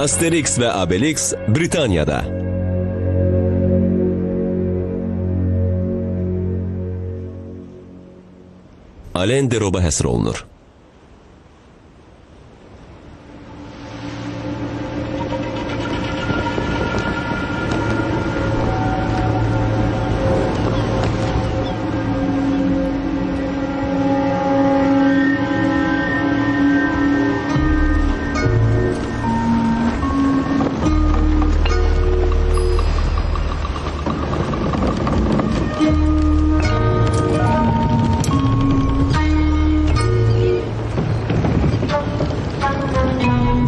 Asterix ve Obelix Britanya'da. Alain de Rob'a həsr olunur.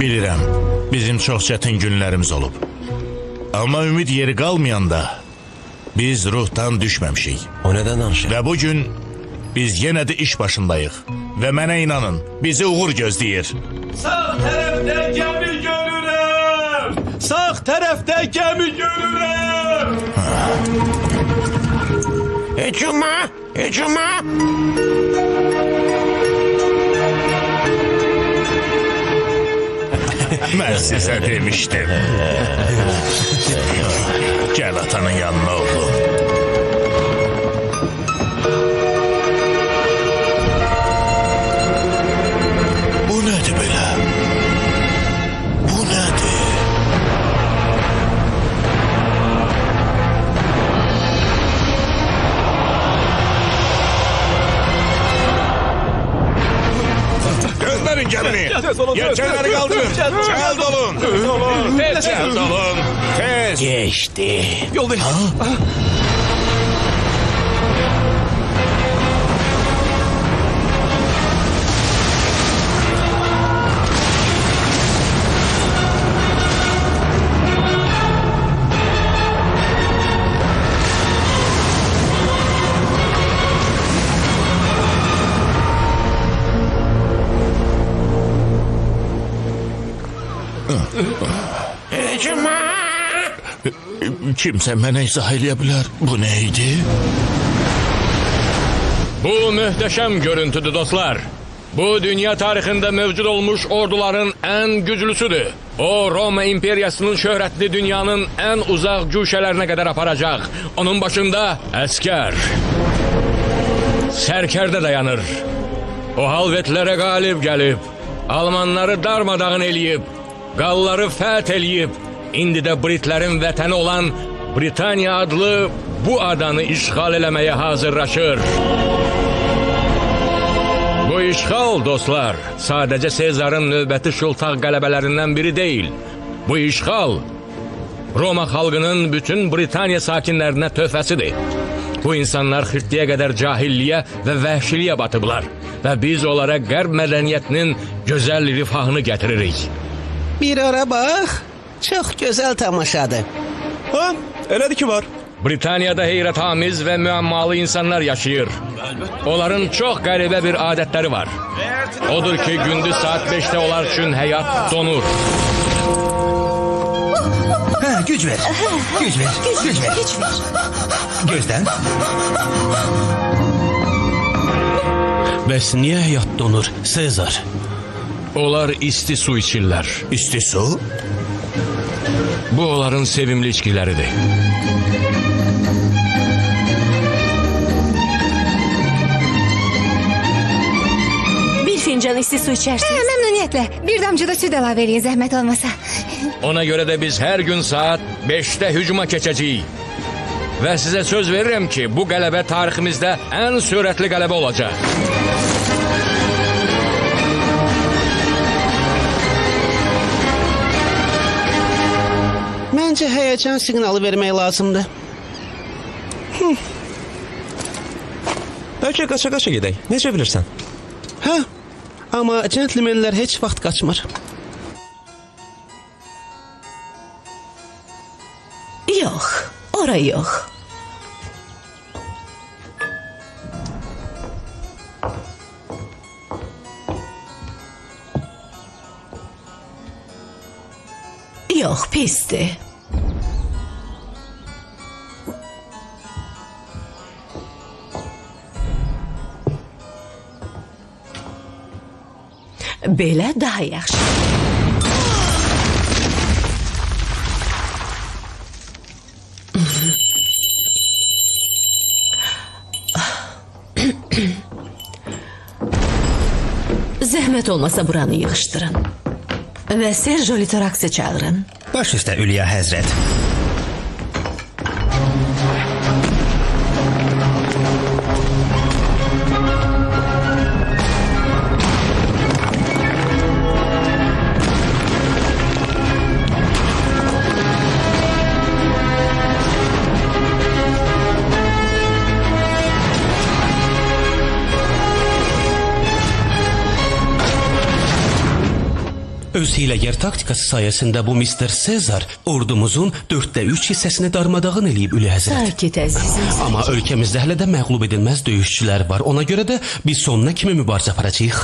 Bilirəm, bizim çox çətin günlərimiz olub. Amma ümid yeri qalmayanda biz ruhdan düşməmişik. O nədən danışır? Və bugün biz yenə də iş başındayıq. Və mənə inanın, bizi uğur gözləyir. Sağ tərəfdə gəmi görürəm! Sağ tərəfdə gəmi görürəm! Hücuma! Hücuma! Mən sizə demişdim. Gəl atanın yanına oğlum. Bu nədir belə? Bu nədir? Gözlərin gəmini. Yelkenleri kaldırın. Çel dolun. Çel dolun. Tez. Geçti. Yoldayım. Hücuma! Kimsə mənə izah eləyə bilər. Bu neydi? Bu möhtəşəm görüntüdür dostlar. Bu dünya tarixində mövcud olmuş orduların ən güclüsüdür. O Roma İmperiyasının şöhrətli dünyanın ən uzaq güşələrinə qədər aparacaq. Onun başında əskər, sərkərdə dayanır. O halvetlərə qalib gəlib, Almanları darmadağın eləyib, Qalları fəth eləyib, indi də Britlərin vətəni olan Britaniya adlı bu adanı işğal eləməyə hazırlaşır. Bu işğal, dostlar, sadəcə Sezarın növbəti şıltaq qələbələrindən biri deyil. Bu işğal, Roma xalqının bütün Britaniya sakinlərinə töhfəsidir. Bu insanlar xırtliyə qədər cahilliyə və vəhşiliyə batıblar və biz onlara qərb mədəniyyətinin gözəl rifahını gətiririk. Bir ara bax. Çox gözəl tamaşadır. Ha, elədir ki var. Britaniyada heyrətamiz və müəmmalı insanlar yaşayır. Onların çox qəribə bir adətləri var. Odur ki, gündüz saat 5'te onlar üçün həyat donur. Ha, güc ver. Güc ver. Güc ver. Gözdən. Bəs niyə həyat donur, Sezar? Onlar isti su içirlər. İsti su? Bu onların sevimli içkiləridir. Bir fincan isti su içersiniz. Memnuniyetle. Bir damcı da süt əlavə eləyin zəhmət olmasa. Ona görə də biz hər gün saat 5'te hücuma keçəcəyik. Və sizə söz verirəm ki, bu qələbə tariximizdə ən sürətli qələbə olacaq. Məncə həyəcan siqnalı vermək lazımdır. Bəlkə qaça-qaça gedək. Necə bilirsən? Hə, amma centlmenlər heç vaxt qaçmır. Yox, ora yox. Yox, pisdir. Belə daha yaxşı. Zəhmət olmasa buranı yığışdırın. Və Sergio Litorax'ı çağırın. Baş üstə Ülya Həzrət. Öz hiləgər taktikası sayəsində bu Mr. Sezar ordumuzun 3/4 hissəsini darmadağın eləyib Üli Həzrət. Sakit əzizim. Amma ölkəmizdə hələ də məğlub edilməz döyüşçülər var. Ona görə də biz sonuna kimi mübarizə aparacağıq.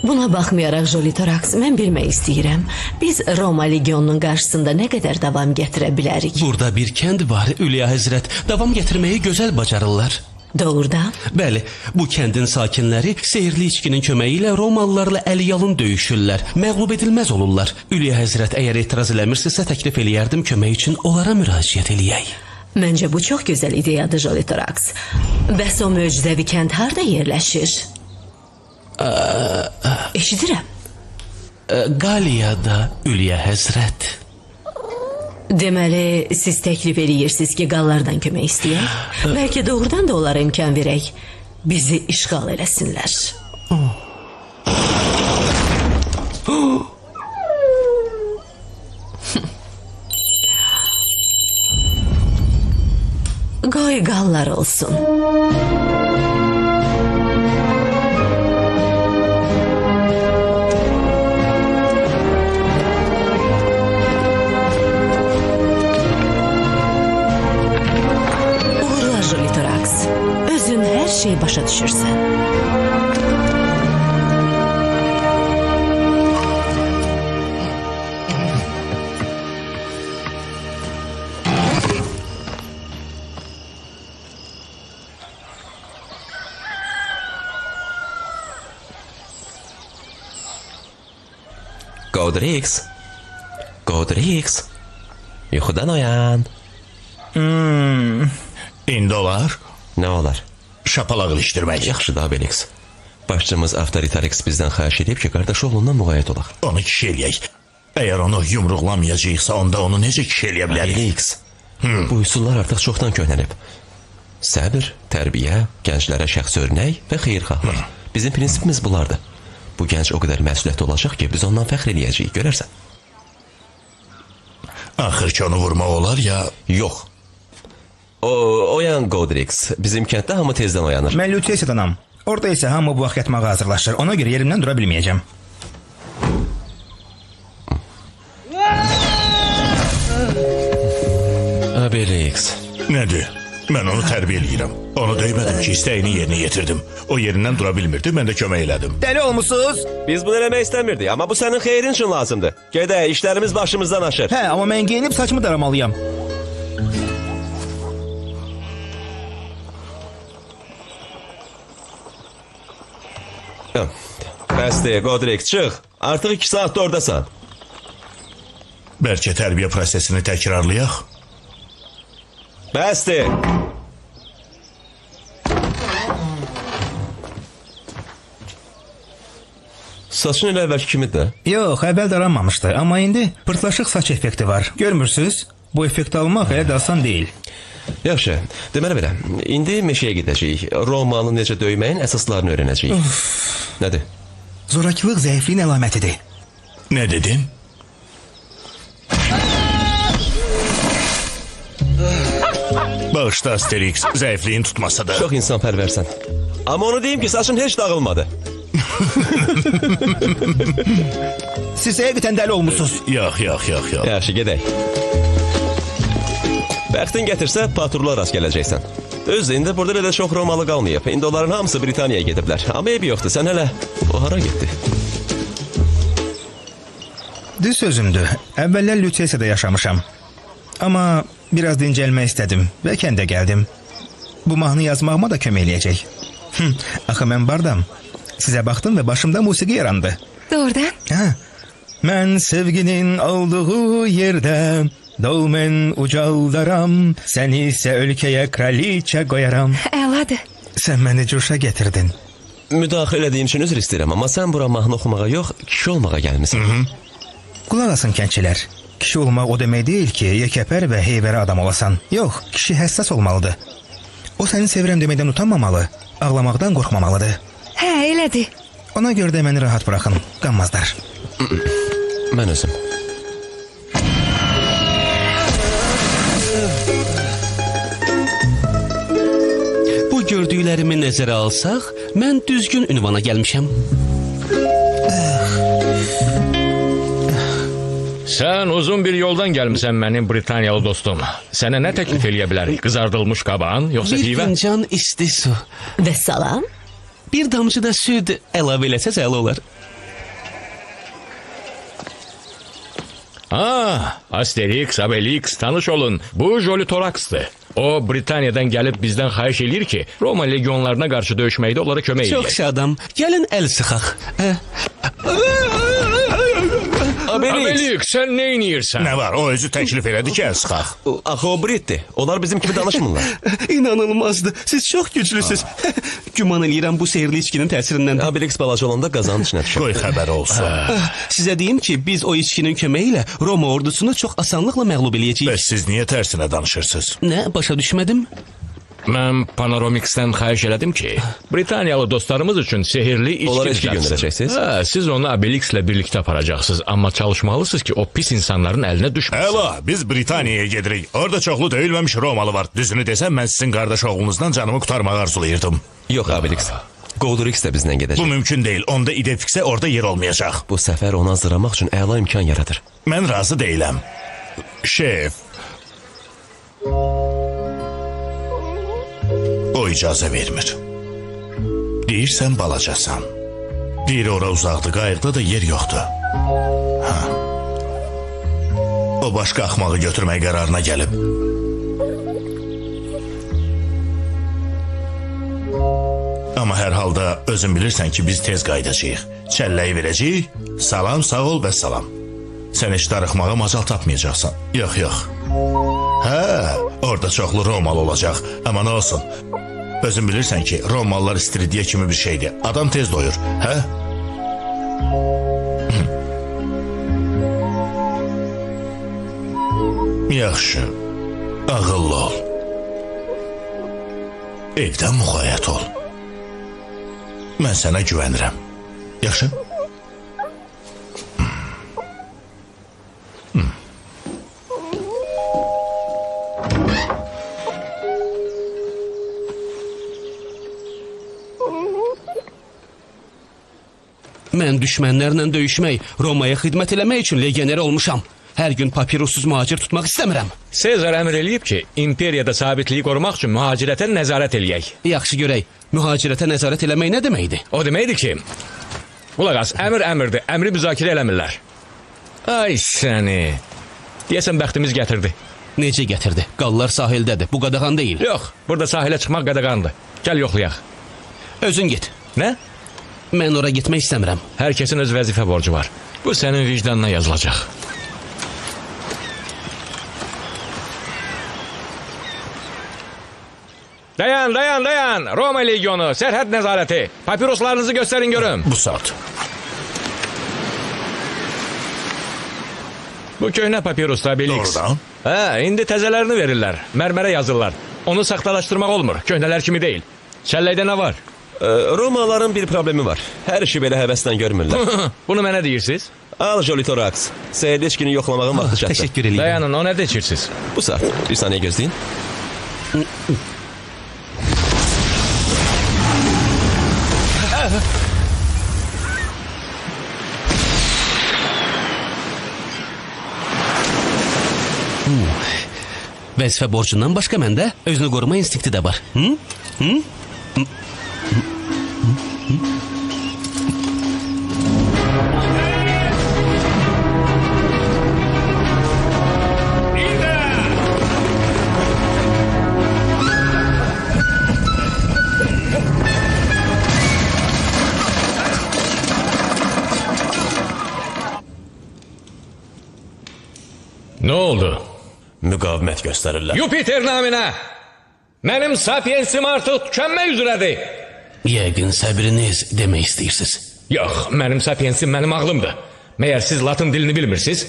Buna baxmayaraq Jolitorax, mən bilmək istəyirəm. Biz Roma legionunun qarşısında nə qədər davam gətirə bilərik? Burada bir kənd var, Üliya Həzrət. Davam gətirməyi gözəl bacarırlar. Doğrudan? Bəli, bu kəndin sakinləri sehirli içkinin köməyi ilə Romalılarla əl-yalın döyüşürlər. Məğlub edilməz olurlar. Üliya Həzrət, əgər etiraz eləmirsinizsə təklif eləyərdim kömək üçün onlara müraciət eləyək. Məncə bu çox gözəl ideyadır, Jolitorax. Bəs o möcüzəvi kənd harda yerləşir? Eşidirəm. Qaliyada, Üliya Həzrət. Deməli, siz təklif eləyirsiniz ki, qallardan kömək istəyək? Bəlkə doğrudan da onlara imkan verək. Bizi işğal eləsinlər. Qoy qallar olsun. Özün hər şeyi başa düşürsən. Godrix. Godrix. Yuxudan oyan. İndi olar. Nə olar? Şapalaq ilişdirmək. Yaxşı da Abelix. Başçımız Avtoritarix bizdən xahiş edib ki, qardaş oğlundan müğayət olaq. Onu kişi eləyək. Əgər onu yumruqlamayacaqsa, onda onu necə kişi eləyə bilərik? Abelix, bu üsullar artıq çoxdan köhnəlib. Səbir, tərbiyə, gənclərə şəxs örnək və xeyirxahlıq. Bizim prinsipimiz bunlardır. Bu gənc o qədər məsuliyyətli olacaq ki, biz ondan fəxr eləyəcəyik, görərsən. Axır ki, onu vurmaq olar ya... Yox. Oyan Godrix, bizim kənddə hamı tezdən oyanır. Mən Lutesiyadanam. Orada isə hamı bu vaxt yatmağa hazırlaşır. Ona görə yerimdən dura bilməyəcəm. Abelix. Nədir? Mən onu tərbiyə eləyirəm. Onu döymədim ki, istəyini yerinə yetirdim. O yerindən dura bilmirdi, mən də kömək elədim. Dəli olmusunuz? Biz bunu eləmək istəmirdik, amma bu sənin xeyrin üçün lazımdır. Gedək, işlərimiz başımızdan aşır. Hə, amma mən geyinib saçımı daramalıyam. Bəsdir, Godrix, çıx. Artıq 2 saatdə oradasan. Bəlkə tərbiyə prosesini təkrarlayaq? Bəsdir. Saçın elə əvvəlki kimidir. Yox, əvvəl daranmamışdı, amma indi pırtlaşıq saç effekti var. Görmürsünüz? Bu effekti almaq elə də asan deyil. Yaxşı, deməli belə, indi meşəyə gedəcəyik. Romanı necə döyməyin əsaslarını öyrənəcəyik. Nədir? Zorakılıq zəifliyin əlamətidir. Nə dedin? Bağışla Asterix, zəifliyin tutmasa da. Çox insanpərvərsən. Amma onu deyim ki, saçın heç dağılmadı. Siz həqiqətən dəli olmusunuz. Yox. Yaxşı, gedək. Bəxtin gətirsə, patrula rast gələcəksən. Öz, indi burada elə çox Romalı qalmayıb. İndi onların hamısı Britaniyaya gediblər. Amma eybi yoxdur, sən hələ o hara getdi? Düz sözümdür. Əvvəllər Lutesiyada yaşamışam. Amma biraz dincəlmək istədim və kəndə gəldim. Bu mahnı yazmağıma da kömək eləyəcək. Axı mən bardam. Sizə baxdım və başımda musiqi yarandı. Doğrudan? Hə. Mən sevginin olduğu yerdə dolmen ucaldaram, səni isə ölkəyə kraliçə qoyaram. Əladır. Sən məni cuşa gətirdin. Müdaxilə elədiyim üçün üzr istəyirəm, amma sən bura mahnı oxumağa yox, kişi olmağa gəlmisən. Qulaq asın kəndçilər. Kişi olmaq o demək deyil ki, yekəpər və heyvərə adam olasan. Yox, kişi həssas olmalıdır. O səni sevirəm deməkdən utanmamalı, ağlamaqdan qorxmamalıdır. Hə, elədir. Ona görə də məni rahat buraxın, qanmazlar. Mən özüm. Bu gördüklərimi nəzərə alsaq, mən düzgün ünvana gəlmişəm. Sən uzun bir yoldan gəlmisən mənim Britaniyalı dostum. Sənə nə təklif eləyə bilərik? Qızardılmış qabağın, yoxsa Bir pivə? fincan isti su. Və salam. Bir damcı da süd əlavə eləsəz əla olar. Asterix, Obelix, tanış olun. Bu Jolitorax'tır. O Britaniyadan gəlib bizdən xahiş eləyir ki, Roma legionlarına qarşı döyüşməkdə onlara kömək eləyək. Çox şadam. Gəlin əl sıxaq. Obelix, sən nə inəyirsən? Nə var? O özü təklif elədi ki, əsxaq. Axı o Britdir. Onlar bizim kimi danışmırlar. İnanılmazdı. Siz çox güclüsüz. Güman eləyirəm bu sehirli içkinin təsirindən. Obelix balaca olanda qazanın içinə düşür. Qoy xəbər olsun. Sizə deyim ki, biz o içkinin köməyi ilə Roma ordusunu çox asanlıqla məğlub eləyəcəyik. Bəs siz niyə tərsinə danışırsınız? Nə? Başa düşmədim. Mən Panoramix'dən xahiş elədim ki, Britaniyalı dostlarımız üçün sehirli içki Onlara içki düzəltsin. göndərəcəksiniz? Siz onu Obelix'lə birlikdə aparacaqsınız, amma çalışmalısınız ki, o pis insanların əlinə düşməsin. Əla, biz Britaniyaya gedirik. Orada çoxlu döyülməmiş Romalı var. Düzünü desəm, mən sizin qardaş oğlunuzdan canımı qurtarmaq arzulayırdım. Yox, Obelix. Goldrix də bizlə Bu gedəcək. mümkün deyil. Onda İdefix'e orada yer olmayacaq. Bu səfər onu hazırlamaq üçün əla imkan yaradır. Mən razı deyiləm. Şef. O icazə vermir. Deyirsən balacasan. Deyir ora uzaqdır, qayıqda da yer yoxdur. O başqa axmağı götürmək qərarına gəlib. Amma hər halda özün bilirsən ki, biz tez qayıdacağıq. Çəlləyi verəcəyik, salam, sağ ol və salam. Sən heç darıxmağa macal tapmayacaqsan. Yox, yox. Hə, orada çoxlu Romalı olacaq. Amma nə olsun? Özün bilirsən ki, Romalılar istiridye kimi bir şeydir. Adam tez doyur, hə? Yaxşı, ağıllı ol. Evdən müğayət ol. Mən sənə güvənirəm. Yaxşı? Mən düşmənlərlə döyüşmək, Romaya xidmət eləmək üçün legioner olmuşam. Hər gün papirussuz mühacir tutmaq istəmirəm. Sezar əmr eləyib ki, imperiyada sabitliyi qorumaq üçün mühacirətə nəzarət eləyək. Yaxşı görək, mühacirətə nəzarət eləmək nə deməkdir? O deməkdir ki, qulaq as, əmr əmrdir, əmri müzakirə eləmirlər. Ay səni, deyəsən bəxtimiz gətirdi. Necə gətirdi? Qallar sahildədir, bu qadağan deyil. Yox, burada sahilə çıxmaq qadağandır. Gəl yoxlayaq. Özün get. Nə? Mən ora getmək istəmirəm. Hər kəsin öz vəzifə borcu var. Bu sənin vicdanına yazılacaq. Dayan, dayan, dayan. Roma legionu, sərhəd nəzarəti. Papiroslarınızı göstərin görüm. Bu saat. Bu köhnə papirusda Obelix. Doğrudan. Hə, indi təzələrini verirlər. Mərmərə yazırlar. Onu saxtalaşdırmaq olmur. Köhnələr kimi deyil. Çəlləkdə nə var? Romalıların bir problemi var. Hər işi belə həvəslə görmürlər. Bunu mənə deyirsiniz? Al Jolitorax. Seyirli içkini yoxlamağın vaxtı çatdı. Təşəkkür eləyirəm. Dayanın, o nə deyirsiniz? Bu saat. Bir saniyə gözləyin. Vəzifə borcundan başqa məndə özünü qoruma instinkti də var. Hı? Hı? Nə oldu? Müqavimət göstərirlər. Yupiter naminə! Mənim sapiensim artıq tükənmək üzrədir. Yəqin səbriniz demək istəyirsiniz. Yox, mənim sapiensim mənim ağlımdır. Məyər siz latın dilini bilmirsiniz?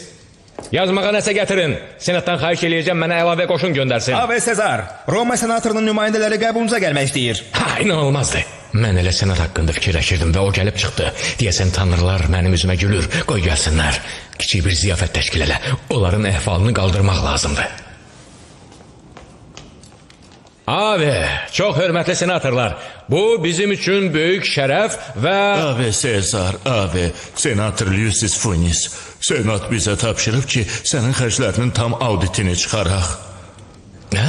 Yazmağa nəsə gətirin. Senatdan xahiş eləyəcəm mənə əlavə qoşun göndərsin. Ave Sezar, Roma senatorunun nümayəndələri qəbulumuza gəlmək istəyir. Ha, inanılmazdır. Mən elə senat haqqında fikirləşirdim və o gəlib çıxdı. Deyəsən tanrılar mənim üzümə gülür. Qoy gəlsinlər. Kiçik bir ziyafət təşkil elə. Onların əhvalını qaldırmaq lazımdır. Abi, çox hörmətli senatorlar, bu bizim üçün böyük şərəf və... Ave Sezar, ave, senator Lucius Funis. Senat bizə tapşırıb ki, sənin xərclərinin tam auditini çıxaraq. Nə?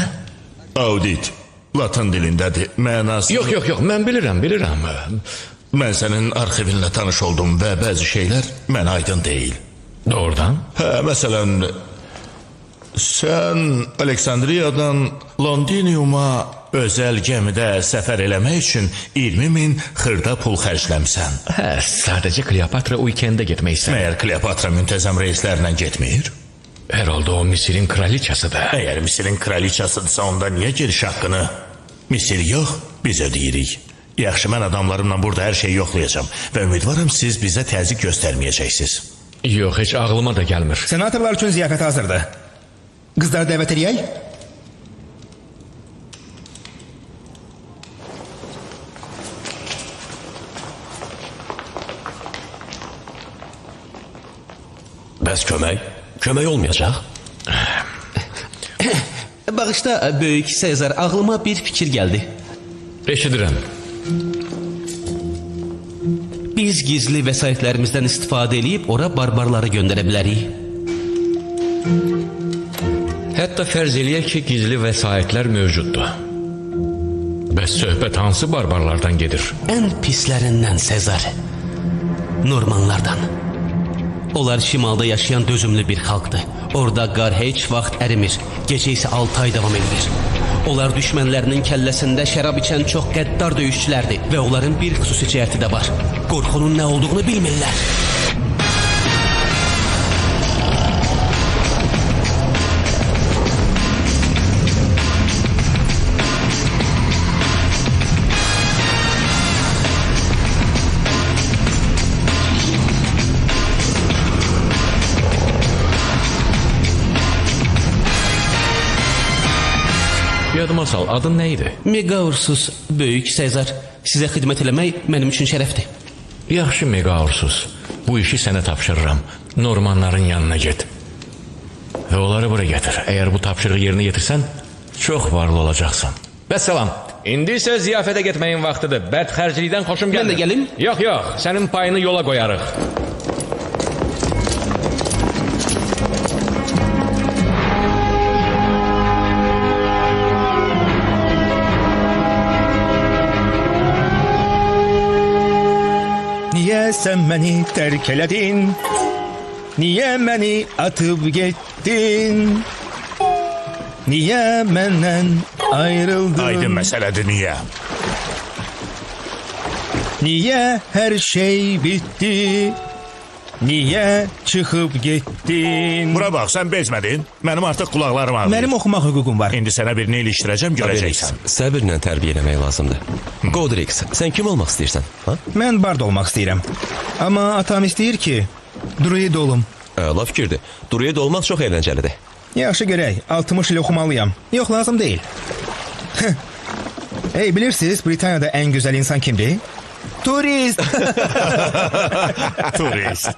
Audit, latın dilindədir, mənası... Yox, mən bilirəm. Mən sənin arxivinlə tanış oldum və bəzi şeylər mənə aydın deyil. Doğrudan? Hə, məsələn... Sən Aleksandriyadan Londiniuma özəl gəmidə səfər eləmək üçün 20.000 xırda pul xərcləmsən. Hə, sadəcə Kleopatra uikendə getmək istəyir. Məyər Kleopatra müntəzəm reislərlə getmir? Hər halda o Misirin kraliçasıdır. Əgər Misirin kraliçasıdırsa onda niyə giriş haqqını? Misir yox, biz ödeyirik. Yaxşı, mən adamlarımla burada hər şeyi yoxlayacağım və ümidvaram siz bizə təzyiq göstərməyəcəksiniz. Yox, heç ağlıma da gəlmir. Senatorlar üçün ziyafət hazırdır. Qızları dəvət eləyək? Bəs kömək? Kömək olmayacaq? Bağışda, böyük Sezar, ağlıma bir fikir gəldi. Eşidirəm. Biz gizli vəsaitlərimizdən istifadə edib ora barbarları göndərə bilərik. Hətta fərz eləyək ki, gizli vəsaitlər mövcuddur. Bəs söhbət hansı barbarlardan gedir? Ən pislərindən Sezar. Normanlardan. Onlar şimalda yaşayan dözümlü bir xalqdır. Orada qar heç vaxt ərimir. Gecə isə 6 ay davam edir. Onlar düşmənlərinin kəlləsində şərab içən çox qəddar döyüşçülərdir və onların bir xüsusi cəhəti də var. Qorxunun nə olduğunu bilmirlər. Yadıma sal, adın nə idi? Meqaursuz, böyük Sezar. Sizə xidmət eləmək mənim üçün şərəfdir. Yaxşı Meqaursuz, bu işi sənə tapşırıram. Normanların yanına get. Və onları bura gətir. Əgər bu tapşırığı yerinə yetirsən, çox varlı olacaqsan. Vəssalam. İndi isə ziyafətə getməyin vaxtıdır. Bədxərclikdən xoşum gəlmir. Mən də gəlim? Yox, sənin payını yola qoyarıq. Niyə sən məni tərk elədin? Niyə məni atıb getdin? Niyə məndən ayrıldın? Aydın məsələdir, niyə? Niyə hər şey bitdi? Niyə çıxıb getdin? Bura bax, sən bezmədin. Mənim artıq qulaqlarım ağrıyır. Mənim oxumaq hüququm var. İndi sənə birini ilişdirəcəm, görəcəksən. Səbirlə tərbiyə eləmək lazımdır. Godrix, sən kim olmaq istəyirsən? Ha? Mən bard olmaq istəyirəm. Amma atam istəyir ki, druid olum. Əla fikirdir. Druid olmaq çox əyləncəlidir. Yaxşı görək, 60 il oxumalıyam. Yox, lazım deyil. Hey, bilirsiniz, Britaniyada ən gözəl insan kimdir? Turist. Turist.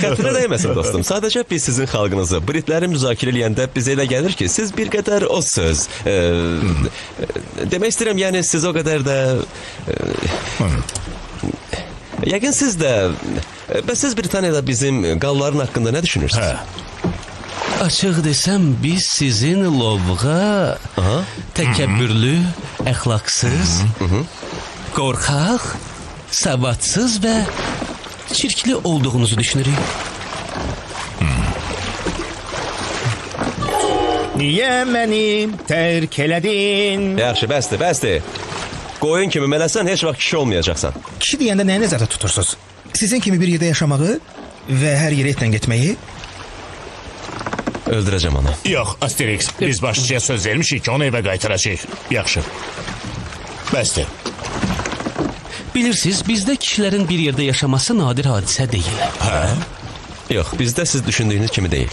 Xətrə dəyməsin dostum. Sadəcə biz sizin xalqınızı, Britləri müzakirə eləyəndə bizə elə gəlir ki, siz bir qədər o söz. Demək istəyirəm, yəni siz o qədər də... Yəqin siz də... Bəs siz Britaniyada bizim qalların haqqında nə düşünürsünüz? Açıq desəm, biz sizin lovğa, təkəbbürlü, əxlaqsız, qorxaq, savadsız və çirkli olduğunuzu düşünürük. Niyə məni tərk elədin? Yaxşı, bəsdir. Qoyun kimi mələsən, heç vaxt kişi olmayacaqsan. Kişi deyəndə nəyə nəzərdə tutursunuz? Sizin kimi bir yerdə yaşamağı və hər yerə etlə getməyi? Öldürəcəm onu. Yox, Asterix, biz başçıya söz vermişik ki, onu evə qaytaracağıq. Yaxşı. Bəsdir. Bilirsiniz, bizdə kişilərin bir yerdə yaşaması nadir hadisə deyil. Yox, bizdə siz düşündüyünüz kimi deyil.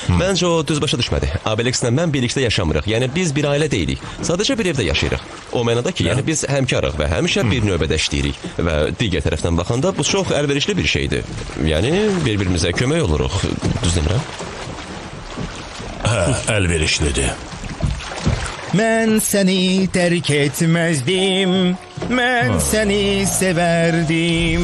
Məncə o düz başa düşmədi. Abelexlə mən birlikdə yaşamırıq. Yəni biz bir ailə deyilik. Sadəcə bir evdə yaşayırıq. O mənada ki, yəni biz həmkarıq və həmişə bir növbədə işləyirik. Və digər tərəfdən baxanda bu çox əlverişli bir şeydir. Yəni bir-birimizə kömək oluruq. Düz demirəm? Hə, əlverişlidir. Mən səni tərk etməzdim. Mən səni sevərdim.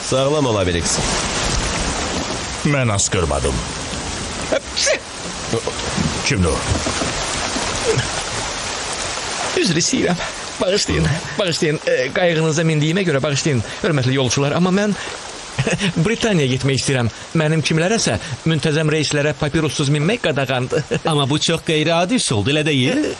Sağlam ol Abelex. Mən asqırmadım. Kimdir o? Üzr istəyirəm. Bağışlayın. Qayğınıza mindiyimə görə bağışlayın, hörmətli yolçular. Amma mən Britaniyaya getmək istəyirəm. Mənim kimlərəsə müntəzəm reyslərə papirussuz minmək qadağandır. Amma bu çox qeyri-adi üsuldur, elə deyil?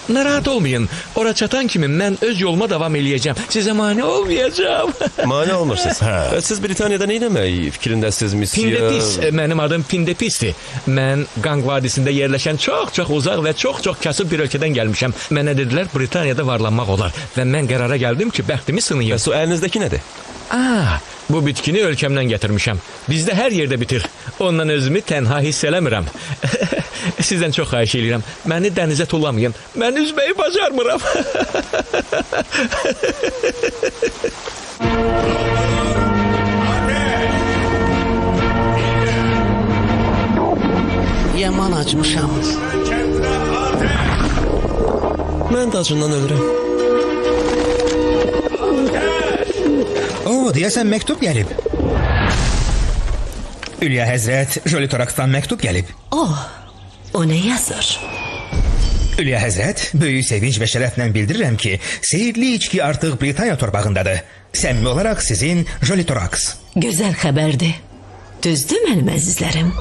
Narahat olmayın. Ora çatan kimi mən öz yoluma davam eləyəcəm. Sizə mane olmayacağım. Mane olmursuz. Siz Britaniyada nə etmək fikrindəsiz, misya? Pindepis. Mənim adım Pindepisdir. Mən Qanq vadisində yerləşən çox uzaq və çox kasıb bir ölkədən gəlmişəm. Mənə dedilər Britaniyada varlanmaq olar və mən qərara gəldim ki, bəxtimi sınayım. Bəs o əlinizdəki nədir? Bu bitkini ölkəmdən gətirmişəm. Bizdə hər yerdə bitir. Ondan özümü tənha hiss eləmirəm. Sizdən çox xahiş edirəm. Məni dənizə tullamayın. Mən üzməyi bacarmıram. Yaman acmışam. Mən də acından ölürəm. Oo, deyəsən məktub gəlib. Ülya Həzrət, Jolitorax'tan məktub gəlib. O nə yazır? Ülya Həzrət, böyük sevinç və şərəflə bildirirəm ki, seyirli içki artıq Britaniya torpağındadır. Səmimi olaraq sizin Jolitorax. Gözəl xəbərdir. Düzdür mənim əzizlərim?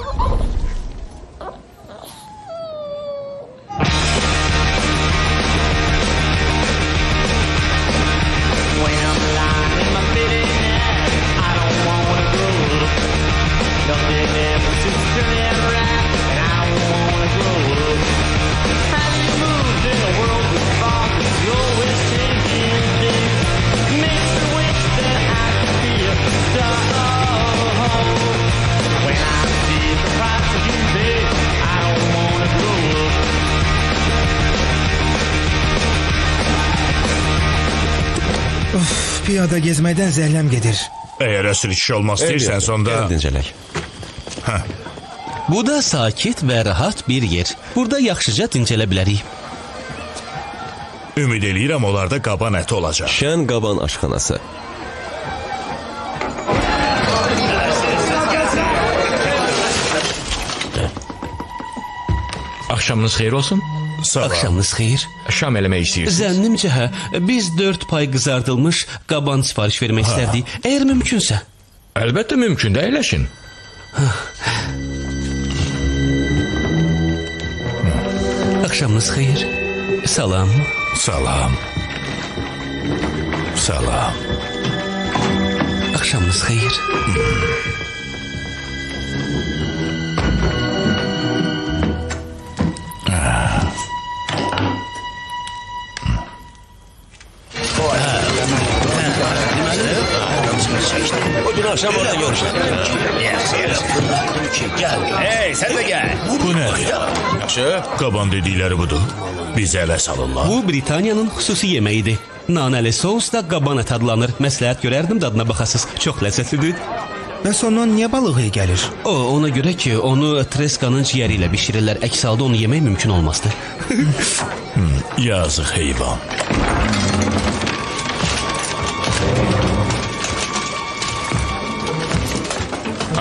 Piyada gezməkdən zəhləm gedir. Əgər əsir kişi olmaq istəyirsən, onda... Gəl dincələk. Bu da sakit və rahat bir yer. Burada yaxşıca dincələ bilərik. Ümid eləyirəm, onlarda qaban əti olacaq. Şən qaban aşxanası. Axşamınız xeyir olsun. Axşamınız xeyir. Şam eləmək istəyirsiniz? Zənnimcə hə, biz 4 pay qızardılmış qaban sifariş vermək istərdik. Əgər mümkünsə. Əlbəttə mümkündür, əyləşin. Axşamınız xeyir. Salam. Salam. Salam. Axşamınız xeyir. O gün akşam orada görüşürüz. Hey, sən də gəl. Bu nədir? Yaxşı. Qaban dedikləri budur. Bizi ələ salırlar. Bu Britaniyanın xüsusi yeməyidir. Nanəli sousla qaban ət adlanır. Məsləhət görərdim dadına baxasız. Çox ləzzətlidir. Bəs ondan niyə balıq iyi gəlir? Ona görə ki, onu treskanın ciyəri ilə bişirirlər. Əks halda onu yemək mümkün olmazdı. Yazıq heyvan.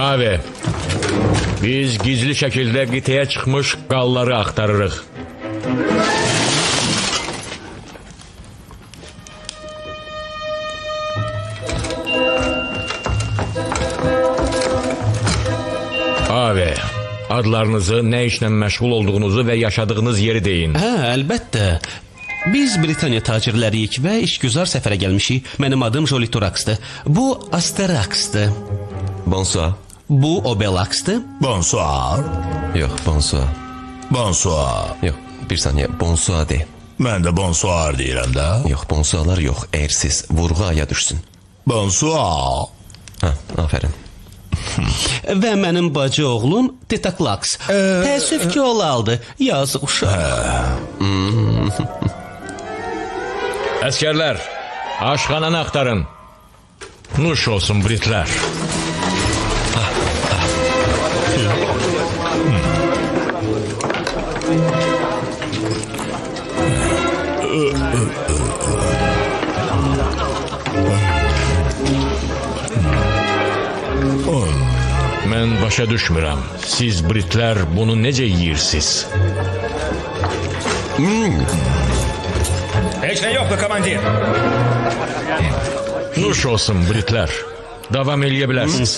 Abi, biz gizli şəkildə qitəyə çıxmış qalları axtarırıq. Abi, adlarınızı, nə işlə məşğul olduğunuzu və yaşadığınız yeri deyin. Hə, əlbəttə. Biz Britaniya tacirləriyik və işgüzar səfərə gəlmişik. Mənim adım Joli Torax'dır. Bu Asterax'dır. Bonsoir. Bu Obelax'dır. Bonsoir. Yox, bonsoir. Bonsoir. Yox, bir saniyə, bonsoir de. Mən də bonsoir deyirəm də. Yox, bonsoirlar yox, əyirsiz, vurğu aya düşsün. Bonsoir. Hə, aferin. Və mənim bacı oğlum Tetaklax. Təəssüf ki, o laldı. Yazıq uşaq. Əskərlər, aşxananı axtarın. Nuş olsun Britlər. Mən başa düşmürəm. Siz Britlər bunu necə yeyirsiniz? Heç nə yoxdur, komandir. Nuş olsun Britlər. Davam eləyə bilərsiniz.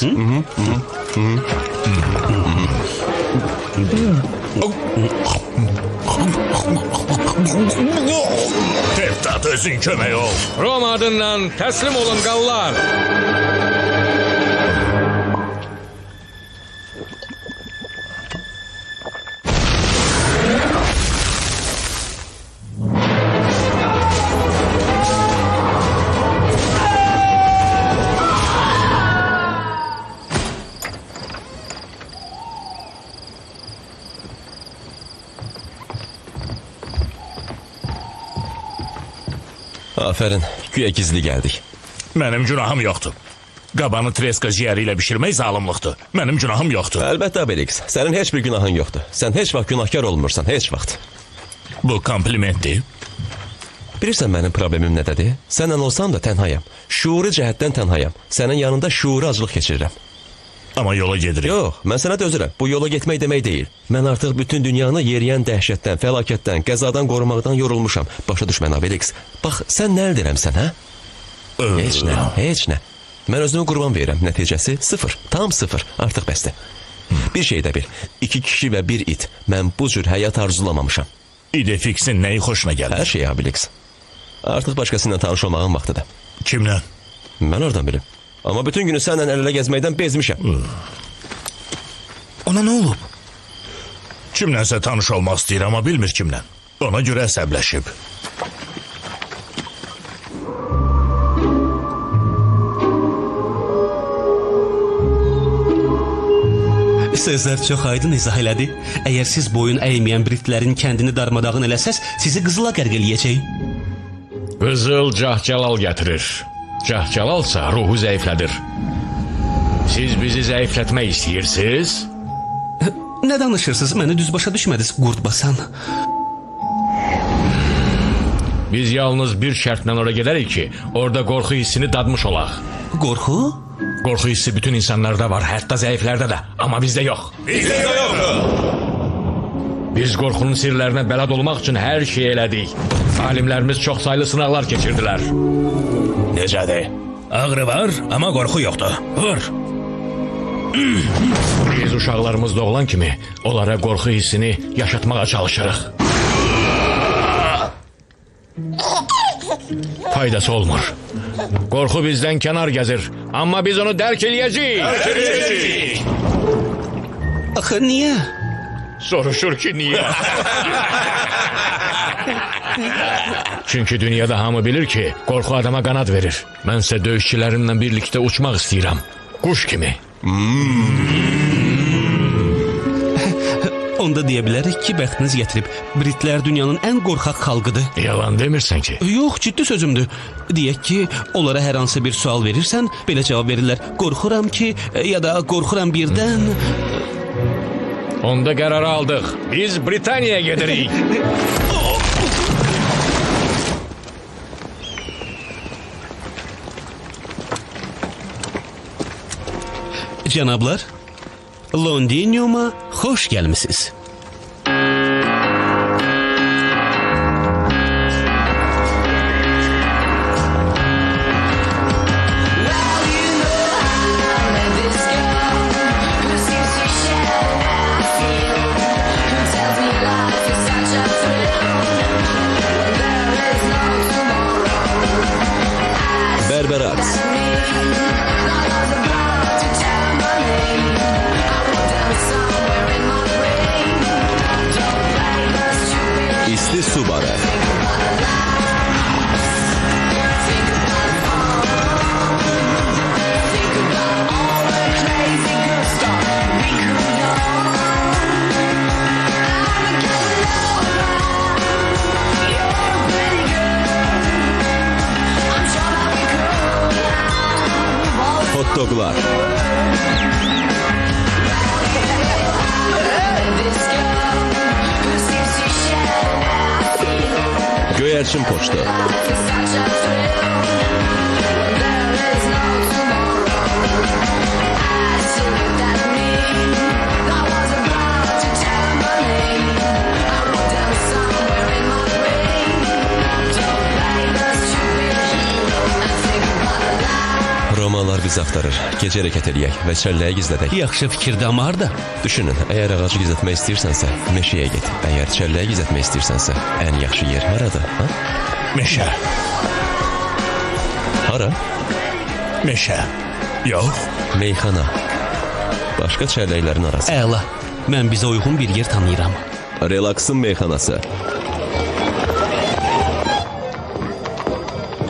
Tevtat özün kömək ol. Roma adından təslim olun qallar. Aferin, güya gizli gəldik. Mənim günahım yoxdur. Qabanı treska ciyəri ilə bişirmək zalımlıqdır. Mənim günahım yoxdur. Əlbəttə, Obelix, sənin heç bir günahın yoxdur. Sən heç vaxt günahkar olmursan, heç vaxt. Bu komplimentdir. Bilirsən mənim problemim nədədir? Sənlə olsam da tənhayam. Şuuri cəhətdən tənhayam. Sənin yanında şuuri acılıq keçirirəm. Amma yola gedirik. Yox, mən sənə dözürəm. Bu yola getmək demək deyil. Mən artıq bütün dünyanı yeriyən dəhşətdən, fəlakətdən, qəzadan qorumaqdan yorulmuşam. Başa düş mən, Obelix. Bax, sən nə əldə edirəmsən, hə? Heç nə, heç nə. Mən özümü qurban verirəm. Nəticəsi 0, tam 0. Artıq bəsdir. Bir şey də bil. 2 kişi və 1 it. Mən bu cür həyat arzulamamışam. İdefixin nəyi xoşuna gəlir? Hər şey, Obelix. Artıq başqasıyla tanış olmağın vaxtıdır. Kimlə? Mən oradan bilim. Amma bütün günü sənlə əl-ələ gəzməkdən bezmişəm. Ona nə olub? Kimlənsə tanış olmaq istəyir, amma bilmir kimlə. Ona görə əsəbləşib. Sözlər çox aydın izah elədi. Əgər siz boyun əyməyən Britlərin kəndini darmadağın eləsəz, sizi qızıla qərq eləyəcək. Qızıl cah-cəlal gətirir. Cah-cəlalsa ruhu zəiflədir. Siz bizi zəiflətmək istəyirsiniz? Nə danışırsınız? Məni düz başa düşmədiniz, qurd basan. Biz yalnız bir şərtlə ora gedərik ki, orada qorxu hissini dadmış olaq. Qorxu? Qorxu hissi bütün insanlarda var, hətta zəiflərdə də. Amma bizdə yox. Bizdə yoxdur. Biz qorxunun sirlərinə bələd olmaq üçün hər şey elədik. Alimlərimiz çox saylı sınaqlar keçirdilər. Necədir? Ağrı var, amma qorxu yoxdur. Vur. Biz uşaqlarımız doğulan kimi onlara qorxu hissini yaşatmağa çalışırıq. Faydası olmur. Qorxu bizdən kənar gəzir. Amma biz onu dərk eləyəcəyik. Axı niyə? Soruşur ki niyə? Çünki dünyada hamı bilir ki, qorxu adama qanad verir. Mənsə döyüşçülərimlə birlikdə uçmaq istəyirəm. Quş kimi. Onda deyə bilərik ki, bəxtiniz gətirib. Britlər dünyanın ən qorxaq xalqıdır. Yalan demirsən ki. Yox, ciddi sözümdür. Deyək ki, onlara hər hansı bir sual verirsən, belə cavab verirlər. Qorxuram ki, ya da qorxuram birdən... Onda qərarı aldıq. Biz Britaniyaya gedirik. Cənablar, Londiniuma xoş gəlmisiniz. Mitsubishi Subaru. Hot doglar. Göyərçin poçtu. Romalar bizi axtarır. Gecə hərəkət eləyək və çəlləyi gizlədək. Yaxşı fikirdə amma harda? Düşünün, əgər ağacı gizlətmək istəyirsənsə, meşəyə get. Əgər çəlləyi gizlətmək istəyirsənsə, ən yaxşı yer haradır? Ha? Meşə. Hara? Meşə. Yox. Meyxana. Başqa çəlləklərin arası. Əla. Mən bizə uyğun bir yer tanıyıram. Relaxın meyxanası.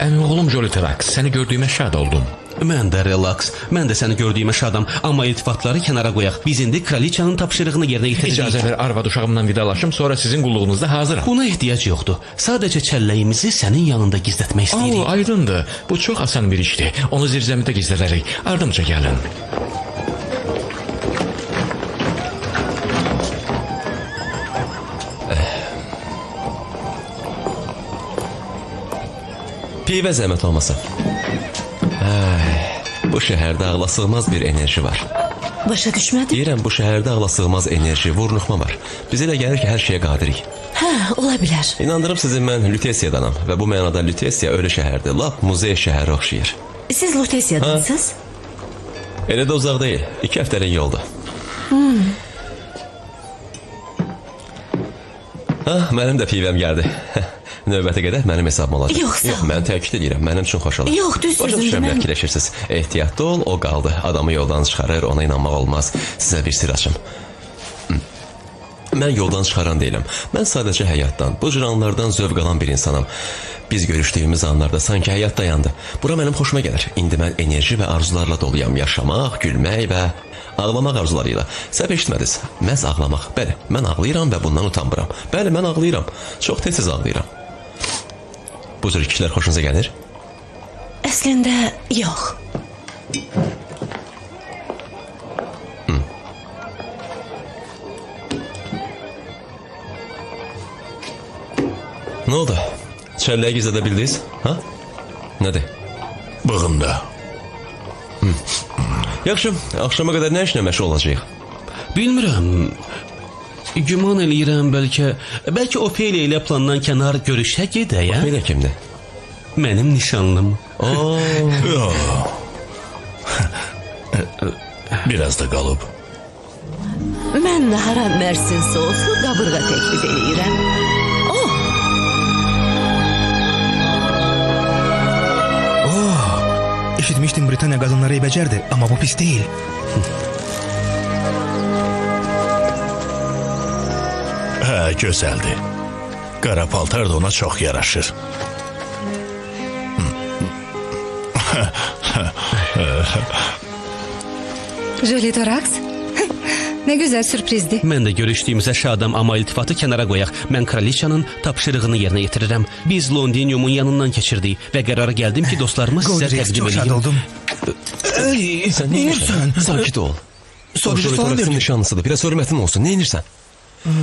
Əmi oğlum Joliterax, səni gördüyümə şad oldum. Mən də relax. Mən də səni gördüyümə şadam. Amma iltifatları kənara qoyaq. Biz indi kraliçanın tapşırığını yerinə yetiririk. İcazə ver, arvad uşağımdan vidalaşım, sonra sizin qulluğunuzda hazıram. Buna ehtiyac yoxdur. Sadəcə çəlləyimizi sənin yanında gizlətmək istəyirik. Aydındır. Bu çox asan bir işdir. Onu zirzəmidə gizlədərik. Ardımca gəlin. Pivə zəhmət olmasa. Bu şəhərdə ağla sığmaz bir enerji var. Başa düşmədim. Deyirəm, bu şəhərdə ağla sığmaz enerji, vurnuxma var. Bizə elə gəlir ki, hər şeyə qadirik. Hə, ola bilər. İnandırım sizi, mən Lutesiyadanam və bu mənada Lutesiya ölü şəhərdir. Lap muzey şəhəri oxşayır. Siz Lutesiyadansınız? Elə də uzaq deyil. 2 həftəlik yoldur. Mənim də pivəm gəldi. Növbətə qədər mənim hesabım olacaq. Yox, sağ ol. Yox, mən təkid edirəm, mənim üçün xoş olar. Yox, düz Başa sözümdür, düşürəm, mən- fikirləşirsiniz. Ehtiyatlı ol, o qaldı. Adamı yoldan çıxarır, ona inanmaq olmaz. Sizə bir sir açım. Mən yoldan çıxaran deyiləm. Mən sadəcə həyatdan, bu cür anlardan zövq alan bir insanam. Biz görüşdüyümüz anlarda sanki həyat dayandı. Bura mənim xoşuma gəlir. İndi mən enerji və arzularla doluyam. Yaşamaq, gülmək və ağlamaq arzularıyla. Səhv eşitmədiniz. Məhz ağlamaq. Bəli, mən ağlayıram və bundan utanmıram. Bəli, mən ağlayıram. Çox tez ağlayıram. Bu cür kişilər xoşunuza gəlir? Əslində, yox. Nə oldu? Çəlləyi gizlədə bildiniz? Ha? Nədir? Bığımda. Yaxşı, axşama qədər nə işlə məşğul olacağıq? Bilmirəm. Güman eləyirəm bəlkə Ophelia ilə plandan kənar görüşə gedək, hə? Belə kimdir? Mənim nişanlım. Biraz da qalıb. Mən nahara mərsin soslu qabırğa təklif eləyirəm. Eşitmişdim Britaniya qadınları ebəcərdir, amma bu pis deyil. Hə, gözəldir. Qara paltar da ona çox yaraşır. Jolitorax. Ne güzel sürprizdi. Mən də görüşdüyümüzə şadam, amma iltifatı kənara qoyaq. Mən kraliçanın tapşırığını yerinə yetirirəm. Biz Londiniumun yanından keçirdik və qərara gəldim ki, dostlarıma sizə Goldrex, təqdim çox şad edeyim. oldum. Sən nə edirsən? Sakit ol. Sadəcə O salam Jolitoraxın verdim. nişanlısıdır. Biraz hörmətin olsun. Nə edirsən?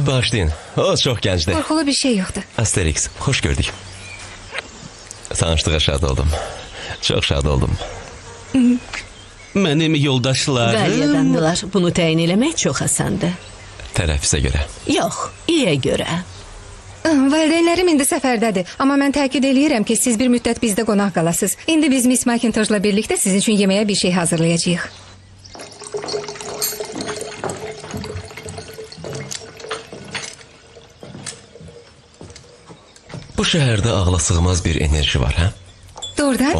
Bağışlayın. O çox gəncdir. Korkulu bir şey yoktu. Asterix, xoş gördük. Tanışlığa şad oldum. Çox şad oldum. Mənim yoldaşlarım... Vəliyyədandılar. Bunu təyin eləmək çox asandır. Tərəfisə görə. Yox, iyə görə. Valideynlərim indi səfərdədir. Amma mən təkid eləyirəm ki, siz bir müddət bizdə qonaq qalasınız. İndi biz Miss McIntosh'la birlikdə sizin üçün yeməyə bir şey hazırlayacağıq. Bu şəhərdə ağla sığmaz bir enerji var, hə? Doğrudan?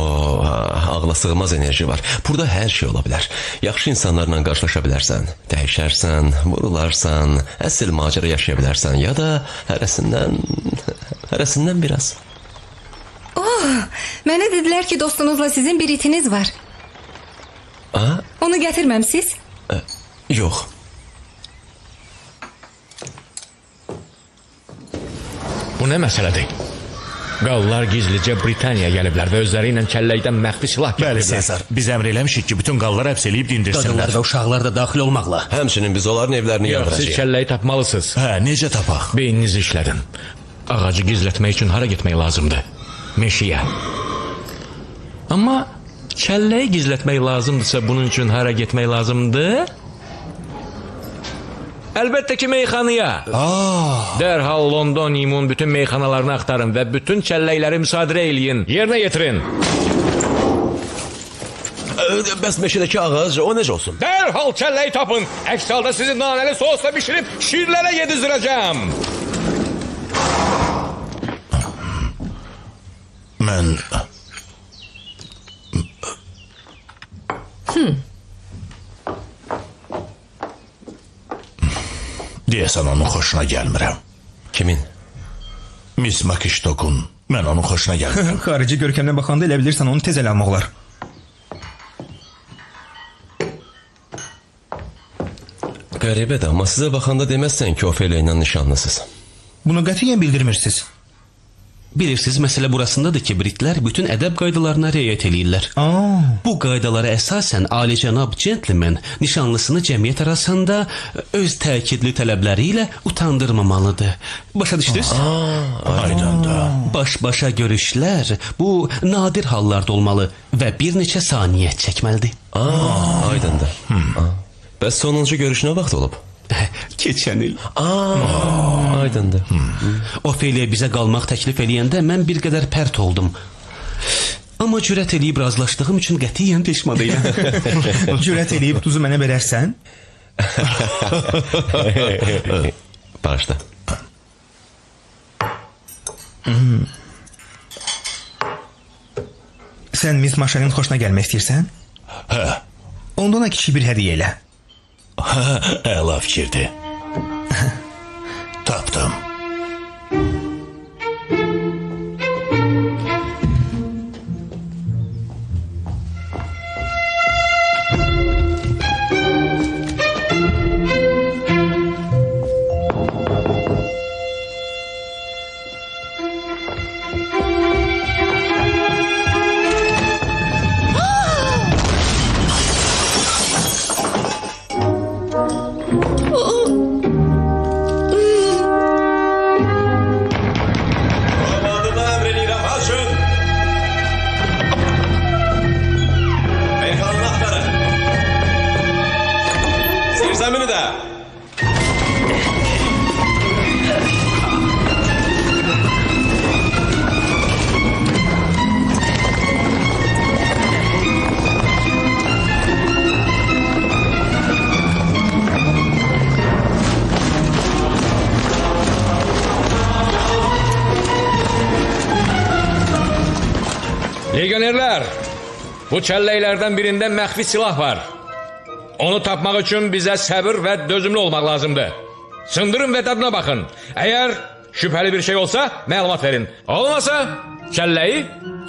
Ağla sığmaz enerji var. Burada hər şey ola bilər. Yaxşı insanlarla qarşılaşa bilərsən, dəyişərsən, vurularsan, əsl macəra yaşaya bilərsən ya da hərəsindən Hərəsindən biraz. Mənə dedilər ki, dostunuzla sizin bir itiniz var. Onu gətirməmsiz? Yox. Bu nə məsələdir? Qallar gizlicə Britaniyaya gəliblər və özləri ilə kəlləkdən məxfi silah Bəli, gətiriblər. Sezar, biz əmr eləmişik ki, bütün qalları həbs eləyib Qadınlar dindirsinlər. və uşaqlar da daxil olmaqla. Həmçinin biz onların evlərini Yox, siz yandıracağıq. kəlləyi tapmalısınız. Hə, necə tapaq? Beyninizi işlədin. Ağacı gizlətmək üçün hara getmək lazımdır? Meşəyə. Amma kəlləyi gizlətmək lazımdırsa bunun üçün hara getmək lazımdır? Əlbəttə ki, meyxanaya. Dərhal Londoniumun bütün meyxanalarını axtarın və bütün kəlləkləri müsadirə eləyin. Yerinə yetirin. Bəs meşədəki ağac, o necə olsun? Dərhal kəlləyi tapın. Əks halda sizi nanəli sosla bişirib şirlərə yedizdirəcəm. Mən... Deyəsən onun xoşuna gəlmirəm. Kimin? Miss Makiştokun. Mən onun xoşuna gəlmirəm. Xarici görkəmlə baxanda elə bilirsən onu tez ələ almaq olar. Qəribədir, amma sizə baxanda deməzsən ki, Ofeliya ilə nişanlısınız. Bunu qətiyyən bildirmirsiniz. Bilirsiniz, məsələ burasındadır ki, Britlər bütün ədəb qaydalarına riayət eləyirlər. Bu qaydalara əsasən alicənab centlmen nişanlısını cəmiyyət arasında öz təkidli tələbləri ilə utandırmamalıdır. Başa düşdünüz? Aydındır. Baş-başa görüşlər bu nadir hallarda olmalı və bir neçə saniyə çəkməlidir. Aydındır. Bəs sonuncu görüş nə vaxt olub? Keçən il. Aydındır. Ofeliya bizə qalmaq təklif eləyəndə mən bir qədər pərt oldum. Amma cürət eləyib razılaşdığım üçün qətiyyən peşman deyiləm. Cürət eləyib duzu mənə verərsən? Bağışla. Sən Miss Maşanın xoşuna gəlmək istəyirsən? Hə, Onda ona kiçik bir hədiyyə elə. əla fikirdir. Tapdım. Adına əmr eləyirəm, açın! Meyxanını axtarın. Zirzəmini də. Legionerlər, bu kəlləklərdən birində məxfi silah var. Onu tapmaq üçün bizə səbir və dözümlü olmaq lazımdır. Sındırın və dadına baxın. Əgər şübhəli bir şey olsa, məlumat verin. Olmasa, kəlləyi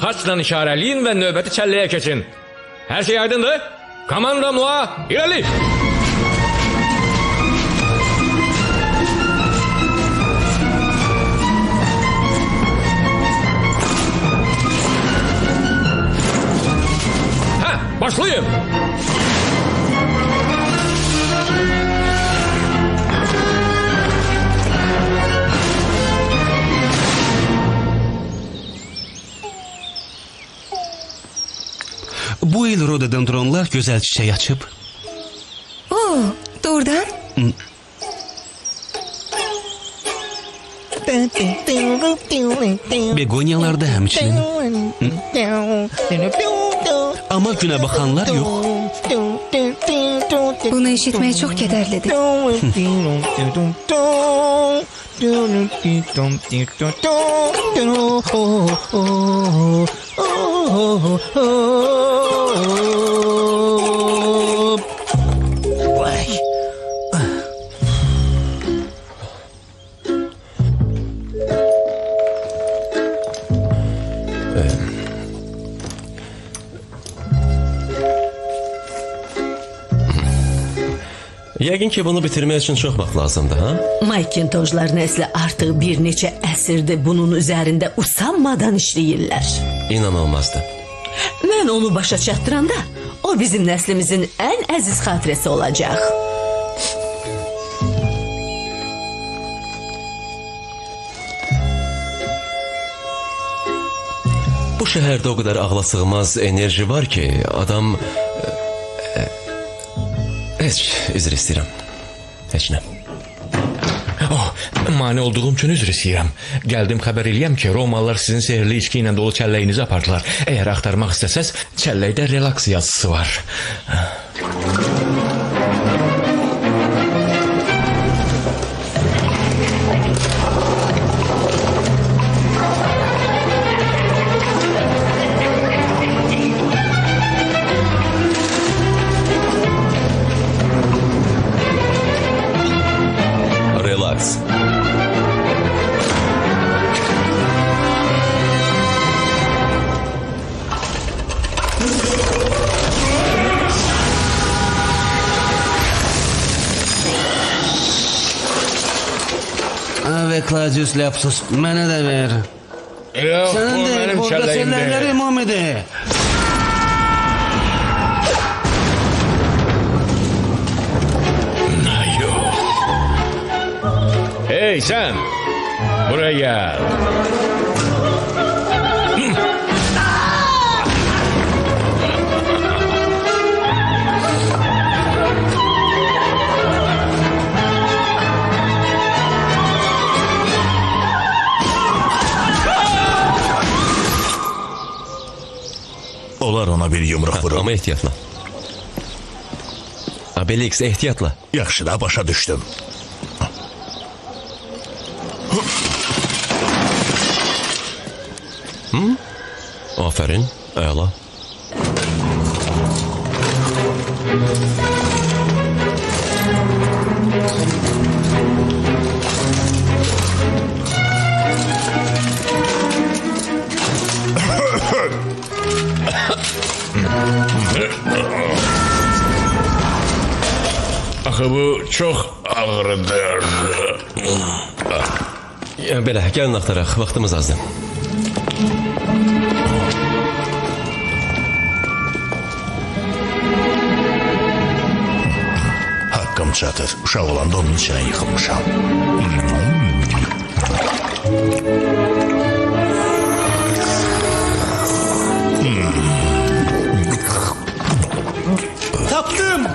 xaçla işarəliyin və növbəti kəlləyə keçin. Hər şey aydındır? Komanda Mua, irəli! Başlayın! Bu il rododendronlar gözəl çiçək açıb. Doğrudan? Begoniyalar da həmçinin. Amma günə baxanlar yox. Bunu eşitmək çox kədərlidir. Yəqin ki, bunu bitirmək üçün çox vaxt lazımdır, ha? Makintojlar nəsli artıq bir neçə əsrdir bunun üzərində usanmadan işləyirlər. İnanılmazdır. Mən onu başa çatdıranda o bizim nəslimizin ən əziz xatirəsi olacaq. Bu şəhərdə o qədər ağla sığmaz enerji var ki, adam... Heç, üzr istəyirəm. Heç nə. Oh, mane olduğum üçün üzr istəyirəm. Gəldim xəbər eləyəm ki, Romalılar sizin sehrli içki ilə dolu çəlləyinizi apardılar. Əgər axtarmaq istəsəz, çəlləkdə relaks yazısı var. Relax. Ave Claudius Lapsus, mənə də ver. Yox, Sənin bu də mənim burada çəlləyimdir. çəllərləri Muhammedə. Yox. Hey sen! Buraya gel. Olar ona bir yumruq vurur. Ama ehtiyatla. Abelix, ehtiyatla. Yaxşı da başa düşdüm. Aferin, əla. Axı bu çox ağrıdır. Belə, gəlin axtaraq, vaxtımız azdır. Haqqım çatır. Uşaq olanda onun içine yıxılmışam. Tapdım.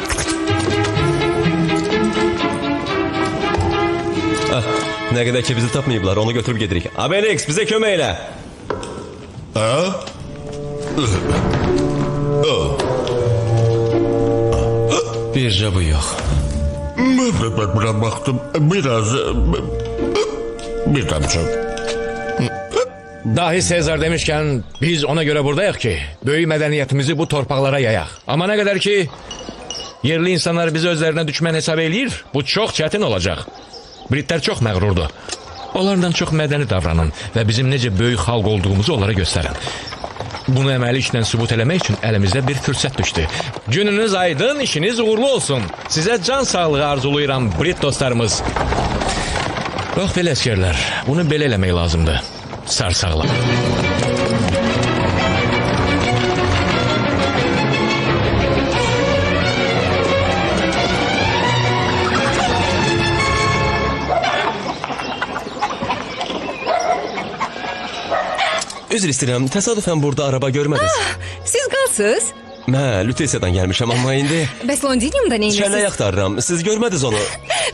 Nə qədər ki bizi tapmayıblar, onu götürüb gedirik. Abelix, bizə kömək elə. Bircə bu yox. Buna baktım. Biraz... Bir damcı. Dahi Sezar demişkən, biz ona görə buradayıq ki, böyük mədəniyyətimizi bu torpaqlara yayaq. Amma nə qədər ki, yerli insanlar bizi özlərinə düşmən hesab eləyir, bu çox çətin olacaq. Britlər çox məğrurdur. Onlardan çox mədəni davranın və bizim necə böyük xalq olduğumuzu onlara göstərin. Bunu əməli işlə sübut eləmək üçün əlimizdə bir fürsət düşdü. Gününüz aydın, işiniz uğurlu olsun. Sizə can sağlığı arzulayıram, Brit dostlarımız. Bax belə əsgərlər, bunu belə eləmək lazımdır. Sarsağlam. Üzr istəyirəm, təsadüfən burada araba görmədiniz. Siz qalsız? Mən Lütesiyadan gəlmişəm, amma indi Bəs Londiniumda çəllək neyirsiniz? axtarıram. Siz görmədiniz onu.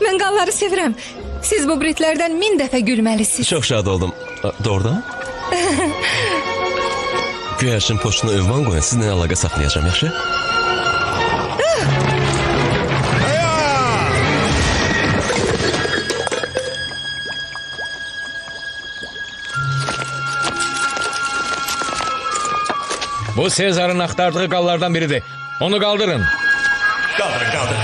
Mən qalları sevirəm. Siz bu Britlərdən 1000 dəfə gülməlisiniz. Çox şad oldum. Doğrudan? Göyərçin poçtuna ünvan qoyun, sizinlə əlaqə saxlayacağım, yaxşı? Bu Sezar'ın aktardığı qallardan biridir. Onu kaldırın. Kaldırın, kaldırın.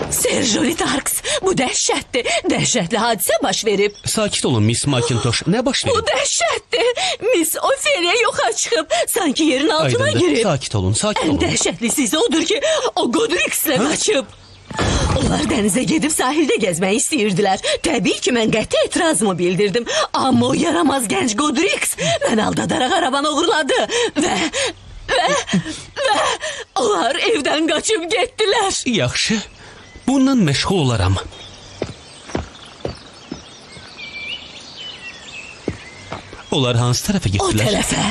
Ser Jolly Tarks, bu dəhşətdir. Dəhşətli hadisə baş verib. Sakit olun Miss Macintosh. Nə baş Bu verib? dəhşətdir. Miss Ophelia yoxa çıxıb. Sanki yerin altına Aydındır. girib. Sakit olun, sakit Ən olun. dəhşətlisi isə odur ki, o Godrix'lə qaçıb. Onlar dənizə gedib sahildə gəzmək istəyirdilər. Təbii ki, mən qəti etirazımı bildirdim. Amma o yaramaz gənc Godrix mən aldadaraq arabanı uğurladı. Və onlar evdən qaçıb getdilər. Yaxşı. Bundan məşğul olaram. Onlar hansı tərəfə O getdilər? tərəfə.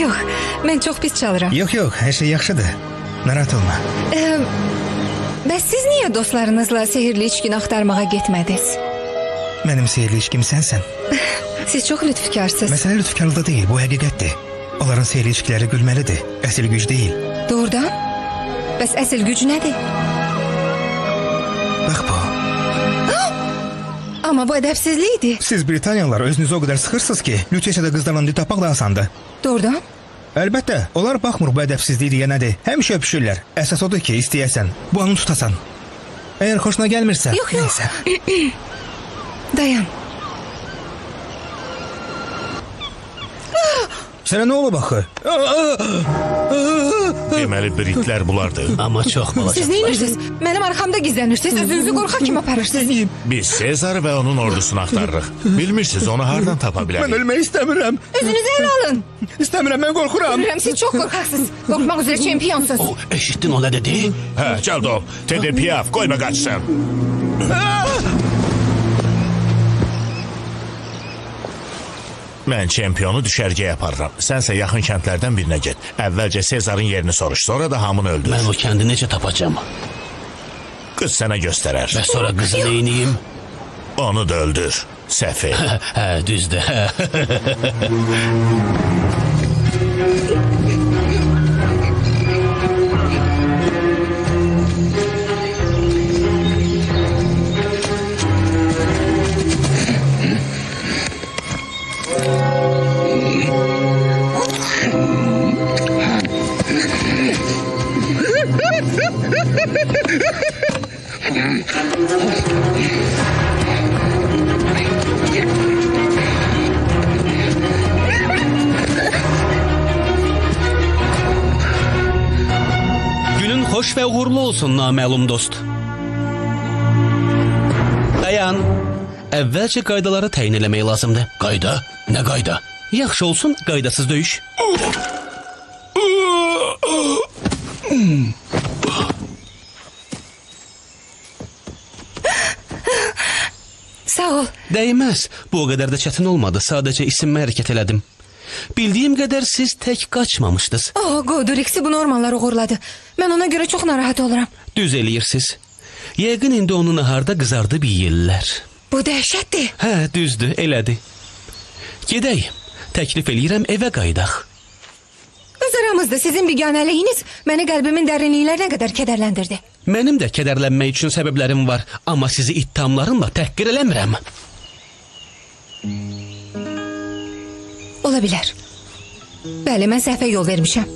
Yox, mən çox pis çalıram. Yox, hər şey yaxşıdır. Narahat olma. Bəs siz niyə dostlarınızla sehirli içkini axtarmağa getmədiniz? Mənim sehirli içkim sənsən. Siz çox lütfkarsınız. Məsələ lütfkarlıqda deyil, bu həqiqətdir. Onların sehirli içkiləri gülməlidir. Əsl güc deyil. Doğrudan? Bəs əsl güc nədir? Bax bu. Amma bu ədəbsizlikdir. Siz Britaniyalılar özünüzü o qədər sıxırsınız ki, Lütiyada qızlarla dil tapmaq da asandır. Doğrudan? Əlbəttə, onlar baxmır bu ədəbsizlik deyə nədir. Həmişə öpüşürlər. Əsas odur ki, istəyəsən, bu anı tutasan. Əgər xoşuna gəlmirsə, Yox, yox. neysə. Dayan. Sənə nə olub axı? Deməli Britlər bulardır. Amma çox balaca. Siz neyinirsiniz? Mənim arxamda gizlənirsiniz, özünüzü qorxaq kimi aparırsınız. Biz Sezar və onun ordusunu axtarırıq. Bilmirsiniz onu hardan tapa Mən bilərik? ölmək istəmirəm. Özünüzü ələ alın. İstəmirəm, mən qorxuram. Görürəm, siz çox qorxaqsınız. Qorxmaq üzrə çempiyonsuz. O, eşitdin o nə dedi? Hə, cəld ol. Teddy Piaf, qoyma qaçsın. Mən çempionu düşərgəyə aparıram. Sənsə yaxın kəndlərdən birinə get. Əvvəlcə Sezarın yerini soruş, sonra da hamını öldür. Mən o kəndi necə tapacağam? Qız sənə göstərər. Və sonra qızı neyniyim? Onu da öldür. Səfil. Hə, düzdür. Günün xoş və uğurlu olsun naməlum dost. Dayan. Əvvəlcə qaydaları təyin eləmək lazımdır. Qayda? Nə qayda? Yaxşı olsun, qaydasız döyüş. Sağ ol. Dəyməz. Bu o qədər də çətin olmadı. Sadəcə isimə hərəkət elədim. Bildiyim qədər siz tək qaçmamışdınız. Godrix'i bu normalar uğurladı. Mən ona görə çox narahat oluram. Düz eləyirsiniz. Yəqin indi onu naharda qızardıb yeyirlər. Bu dəhşətdir. Hə, düzdür, elədi. Gedək. Təklif eləyirəm evə qaydaq. Öz aramızda sizin biganəliyiniz məni qəlbimin dərinliklərinə qədər kədərləndirdi. Mənim də kədərlənmək üçün səbəblərim var, amma sizi ittihamlarımla təhqir eləmirəm. Ola bilər. Bəli, mən səhvə yol vermişəm.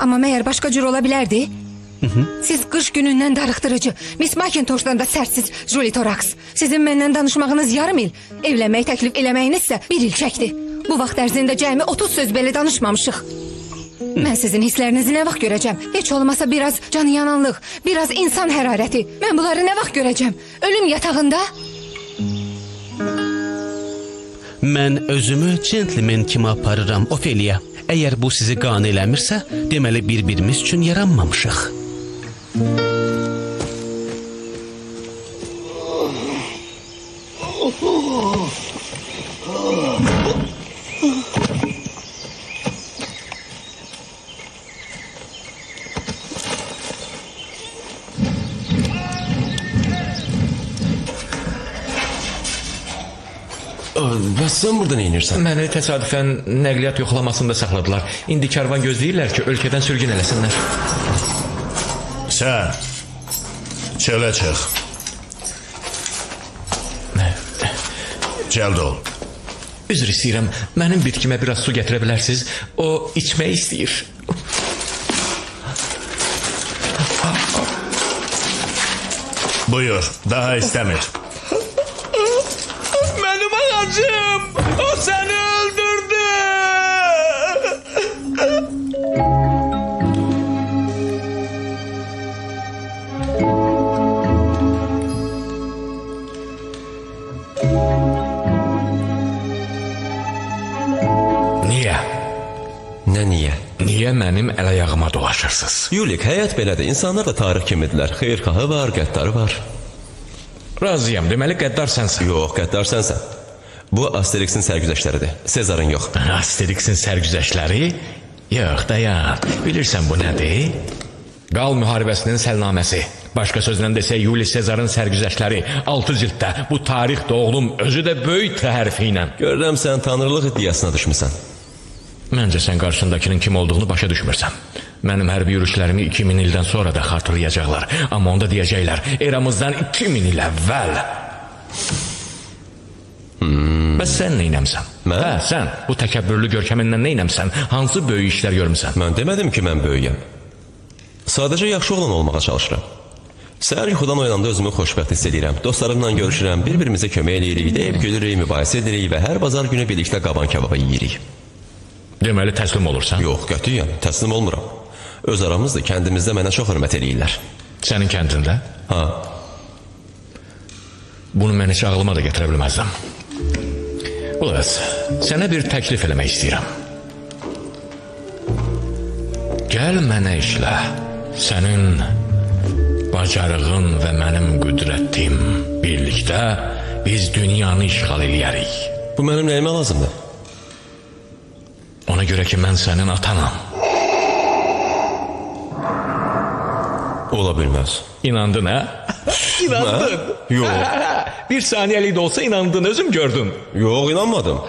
Amma məyər başqa cür ola bilərdi? Siz qış günündən darıxdırıcı, Miss Macintosh'dan da sərtsiz Jolly Torax. Sizin məndən danışmağınız yarım il, evlənmək təklif eləməyinizsə bir il çəkdi. Bu vaxt ərzində cəmi 30 söz belə danışmamışıq. Mən sizin hisslərinizi nə vaxt görəcəm? Heç olmasa biraz canıyananlıq, biraz insan hərarəti. Mən bunları nə vaxt görəcəm? Ölüm yatağında? Mən özümü centlmen kimi aparıram, Ophelia. Əgər bu sizi qane eləmirsə, deməli bir-birimiz üçün yaranmamışıq. Bəs sən burada nə edirsən? Məni təsadüfən nəqliyyat yoxlamasında saxladılar. İndi karvan gözləyirlər ki, ölkədən sürgün eləsinlər. Sən çölə çıx. Cəld ol. Üzr istəyirəm, mənim bitkimə biraz su gətirə bilərsiniz? O içmək istəyir. Buyur, daha istəmir. Mənim ağacım! O səni öldürdü! Niyə? Nə niyə? Niyə mənim əl-ayağıma dolaşırsınız? Yulik, həyat belədir. İnsanlar da tarix kimidirlər. Xeyirxahı var, qəddarı var. Razıyam, deməli qəddar sənsən. Yox, qəddar sənsən. Bu Asterixin sərgüzəştləridir. Sezarın yox. Asterixin sərgüzəştləri? Yox, dayan. Bilirsən bu nədir? Qal müharibəsinin səlnaməsi. Başqa sözlə desək, Yuli Sezarın sərgüzəştləri 6 cilddə. Bu tarixdə oğlum özü də böyük hərfi ilə. Görürəm sən tanrılıq iddiasına düşmüsən. Məncə sən qarşındakının kim olduğunu başa düşmürsən. Mənim hərbi yürüşlərimi 2000 ildən sonra da xatırlayacaqlar. Amma onda deyəcəklər, eramızdan 2000 il əvvəl. Bəs sən neynəmsən? Mən? Hə, sən bu təkəbbürlü görkəmindən neynəmsən? Hansı böyük işlər görmüsən? Mən demədim ki, mən böyüyəm. Sadəcə yaxşı oğlan olmağa çalışıram. Səhər yuxudan oyananda özümü xoşbəxt hiss edirəm. Dostlarımla görüşürəm, bir-birimizə kömək eləyirik, deyib gülürük, mübahisə edirik və hər bazar günü birlikdə qaban kebabı yeyirik. Deməli təslim olursan? Yox, qətiyyən, təslim olmuram. Öz aramızda kəndimizdə mənə çox hörmət eləyirlər. Sənin kəndində? Ha. Bunu mən heç ağlıma da gətirə bilməzdim. Ulas, sənə bir təklif eləmək istəyirəm. Gəl mənə işlə. Sənin bacarığın və mənim qüdrətim birlikdə biz dünyanı işğal eləyərik. Bu mənim nəyimə lazımdır? Ona görə ki, mən sənin atanam. Ola bilməz. İnandın, hə? İnandın. Yox. Bir saniyəlik də olsa inandın, özüm gördüm. Yox, inanmadım.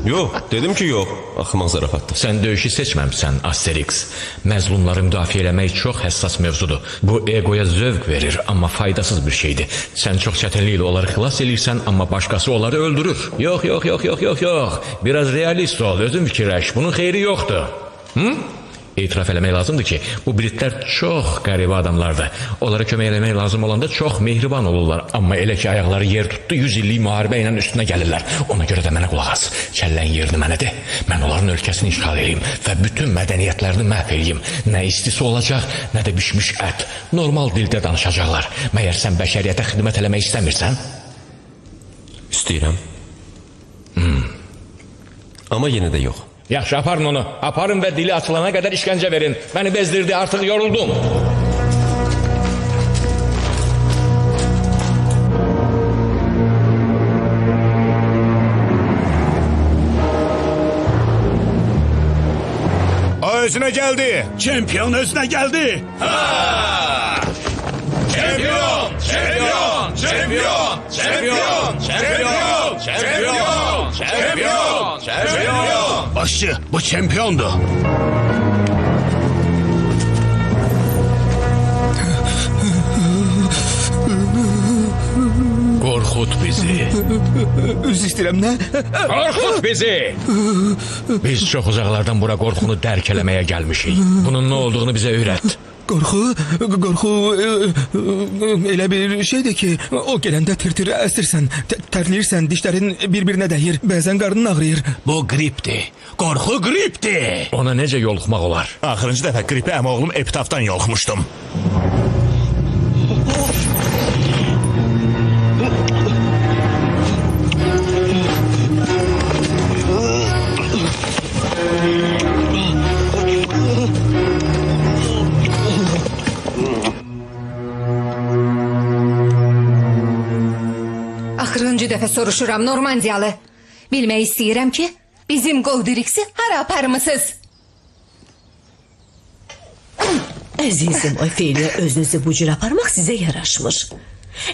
Yox, dedim ki, yox. Axmaq zarafatdır. Sən döyüşü seçməmsən, Asterix. Məzlumları müdafiə eləmək çox həssas mövzudur. Bu egoya zövq verir, amma faydasız bir şeydir. Sən çox çətinliklə onları xilas edirsən, amma başqası onları öldürür. Yox, yox, yox, yox, yox, yox. Biraz realist ol, özün fikirləş. Bunun xeyri yoxdur. Hı? İtiraf eləmək lazımdır ki, bu Britlər çox qəribə adamlardır. Onlara kömək eləmək lazım olanda çox mehriban olurlar. Amma elə ki, ayaqları yer tutdu, 100 illik müharibə ilə üstünə gəlirlər. Ona görə də mənə qulaq as. Kəlləyin yerini mənə de. Mən onların ölkəsini işğal edeyim və bütün mədəniyyətlərini məhv edeyim. Nə istisi olacaq, nə də bişmiş ət. Normal dildə danışacaqlar. Məyər sən bəşəriyyətə xidmət eləmək istəmirsən? İstəyirəm. Amma yenə də yox. Yaxşı, aparın onu. Aparın və dili açılana qədər işgəncə verin. Məni bezdirdi, artıq yoruldum. O özünə gəldi. Çempion özünə gəldi. Çempion! Çempion! Çempion! Çempion! Çempion! Çempion! Çempion! Çempion! Başçı, bu çempiondu. Qorxut bizi. Üzr istəyirəm, nə? Qorxut bizi. Biz çox uzaqlardan bura qorxunu dərk eləməyə gəlmişik. Bunun nə olduğunu bizə öyrət. Qorxu elə bir şeydir ki, o gələndə tir-tir əsirsən, tərləyirsən, dişlərin bir-birinə dəyir, bəzən qarnın ağrıyır. Bu gripdir. Qorxu gripdir. Ona necə yoluxmaq olar? Axırıncı dəfə qripi əmoğlum epitafdan yoluxmuşdum. Axırıncı dəfə soruşuram, Normandiyalı. Bilmək istəyirəm ki, bizim Goldrix'i hara aparmısınız? Əzizim, Ofeliya, özünüzü bu cür aparmaq sizə yaraşmır.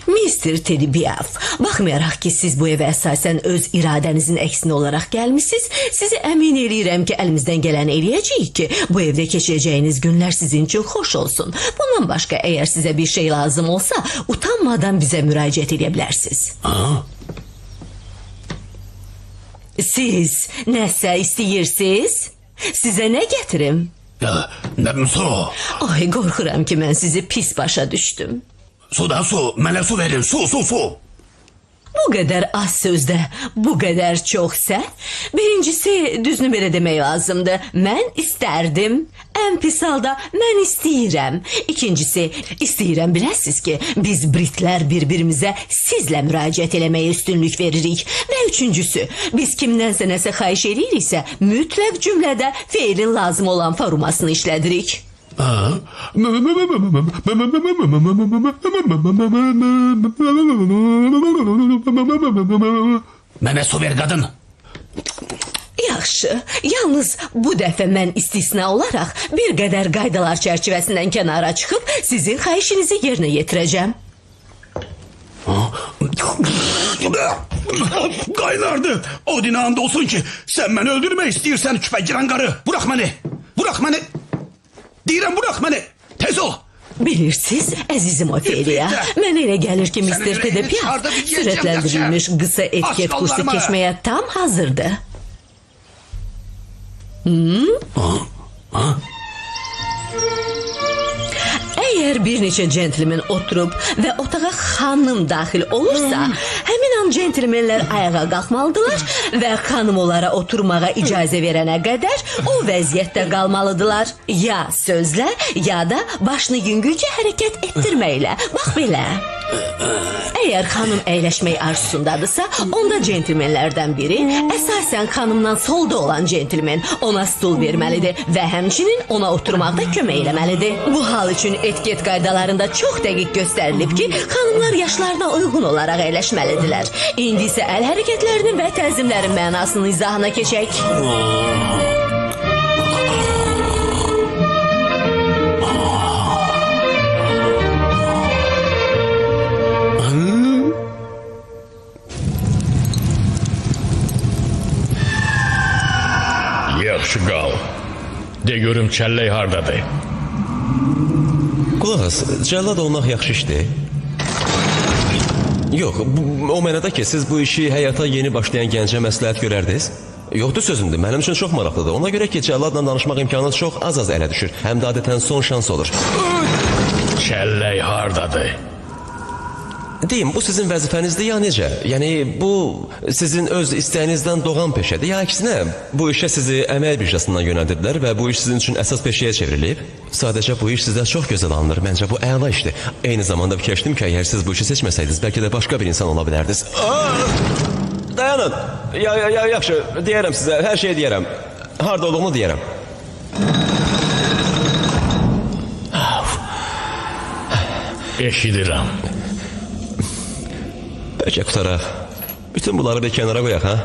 Mr. Teddy Piaf, baxmayaraq ki siz bu evə əsasən öz iradənizin əksinə olaraq gəlmişsiniz, sizi əmin eləyirəm ki, əlimizdən gələn eləyəcəyik ki, bu evdə keçirəcəyiniz günlər sizin üçün xoş olsun. Bundan başqa, əgər sizə bir şey lazım olsa, utanmadan bizə müraciət edə bilərsiniz. Siz nəsə istəyirsiniz? Sizə nə gətirim? Su. Ay, qorxuram ki, mən sizi pis başa düşdüm. Sudan su. Mənə su verin. Su. Bu qədər az sözdə, bu qədər çoxsa, birincisi, düzünü belə demək lazımdır, mən istərdim, ən pis halda mən istəyirəm. İkincisi, istəyirəm biləsiz ki, biz Britlər bir-birimizə sizlə müraciət eləməyə üstünlük veririk. Və üçüncüsü, biz kimdənsə nəsə xahiş ediriksə, mütləq cümlədə feilin lazım olan formasını işlədirik. Mənə su ver, qadın. Yaxşı, yalnız bu dəfə mən istisna olaraq bir qədər qaydalar çərçivəsindən kənara çıxıb sizin xahişinizi yerinə yetirəcəm. Qaynardı. Odin and olsun ki, sən məni öldürmək istəyirsən, küpə giran qarı. Bırax məni. Deyirəm, bırax məni. Tez ol. Bilirsiniz, əzizim Ofeliya, mənə elə gəlir ki, Mr. Teddy Piaf sürətləndirilmiş qısa etiket kursu keçməyə tam hazırdır. Əgər bir neçə centlmen oturub və otağa xanım daxil olursa, həmin an centlmenlər ayağa qalxmalıdırlar və xanım onlara oturmağa icazə verənə qədər o vəziyyətdə qalmalıdırlar. Ya sözlə, ya da başını yüngülcə hərəkət etdirməklə. Bax belə. Əgər xanım əyləşmək arzusundadırsa, onda centlmenlərdən biri, əsasən xanımdan solda olan centlmen, ona stul verməlidir və həmçinin ona oturmaqda kömək eləməlidir. Bu hal üçün etiket qaydalarında çox dəqiq göstərilib ki, xanımlar yaşlarına uyğun olaraq əyləşməlidirlər. İndi isə əl hərəkətlərinin və təzimlərin mənasının izahına keçək. Yaxşı qal. De görüm çəllək hardadır. Qulaq as, cəllad olmaq yaxşı işdir. Yox, o mənada ki, siz bu işi həyata yeni başlayan gəncə məsləhət görərdiniz. Yoxdur sözümdür, mənim üçün çox maraqlıdır. Ona görə ki, cəlladla danışmaq imkanınız çox az ələ düşür. Həm də adətən son şans olur. Çəllək hardadır? Deyim, bu sizin vəzifənizdir ya necə? Yəni, bu sizin öz istəyinizdən doğan peşədir ya əksinə, bu işə sizi əmək birjasından yönəldirdilər və bu iş sizin üçün əsas peşəyə çevrilib. Sadəcə bu iş sizə çox gözəl alınır, məncə bu əla işdir. Eyni zamanda fikirləşdim ki, əgər siz bu işi seçməsəydiniz, bəlkə də başqa bir insan ola bilərdiniz. Dayanın, yaxşı, deyərəm sizə, hər şeyi deyərəm. Harada olduğumu deyərəm. Eşidirəm. Bəlkə qutaraq. Bütün bunları bir kənara qoyaq, ha?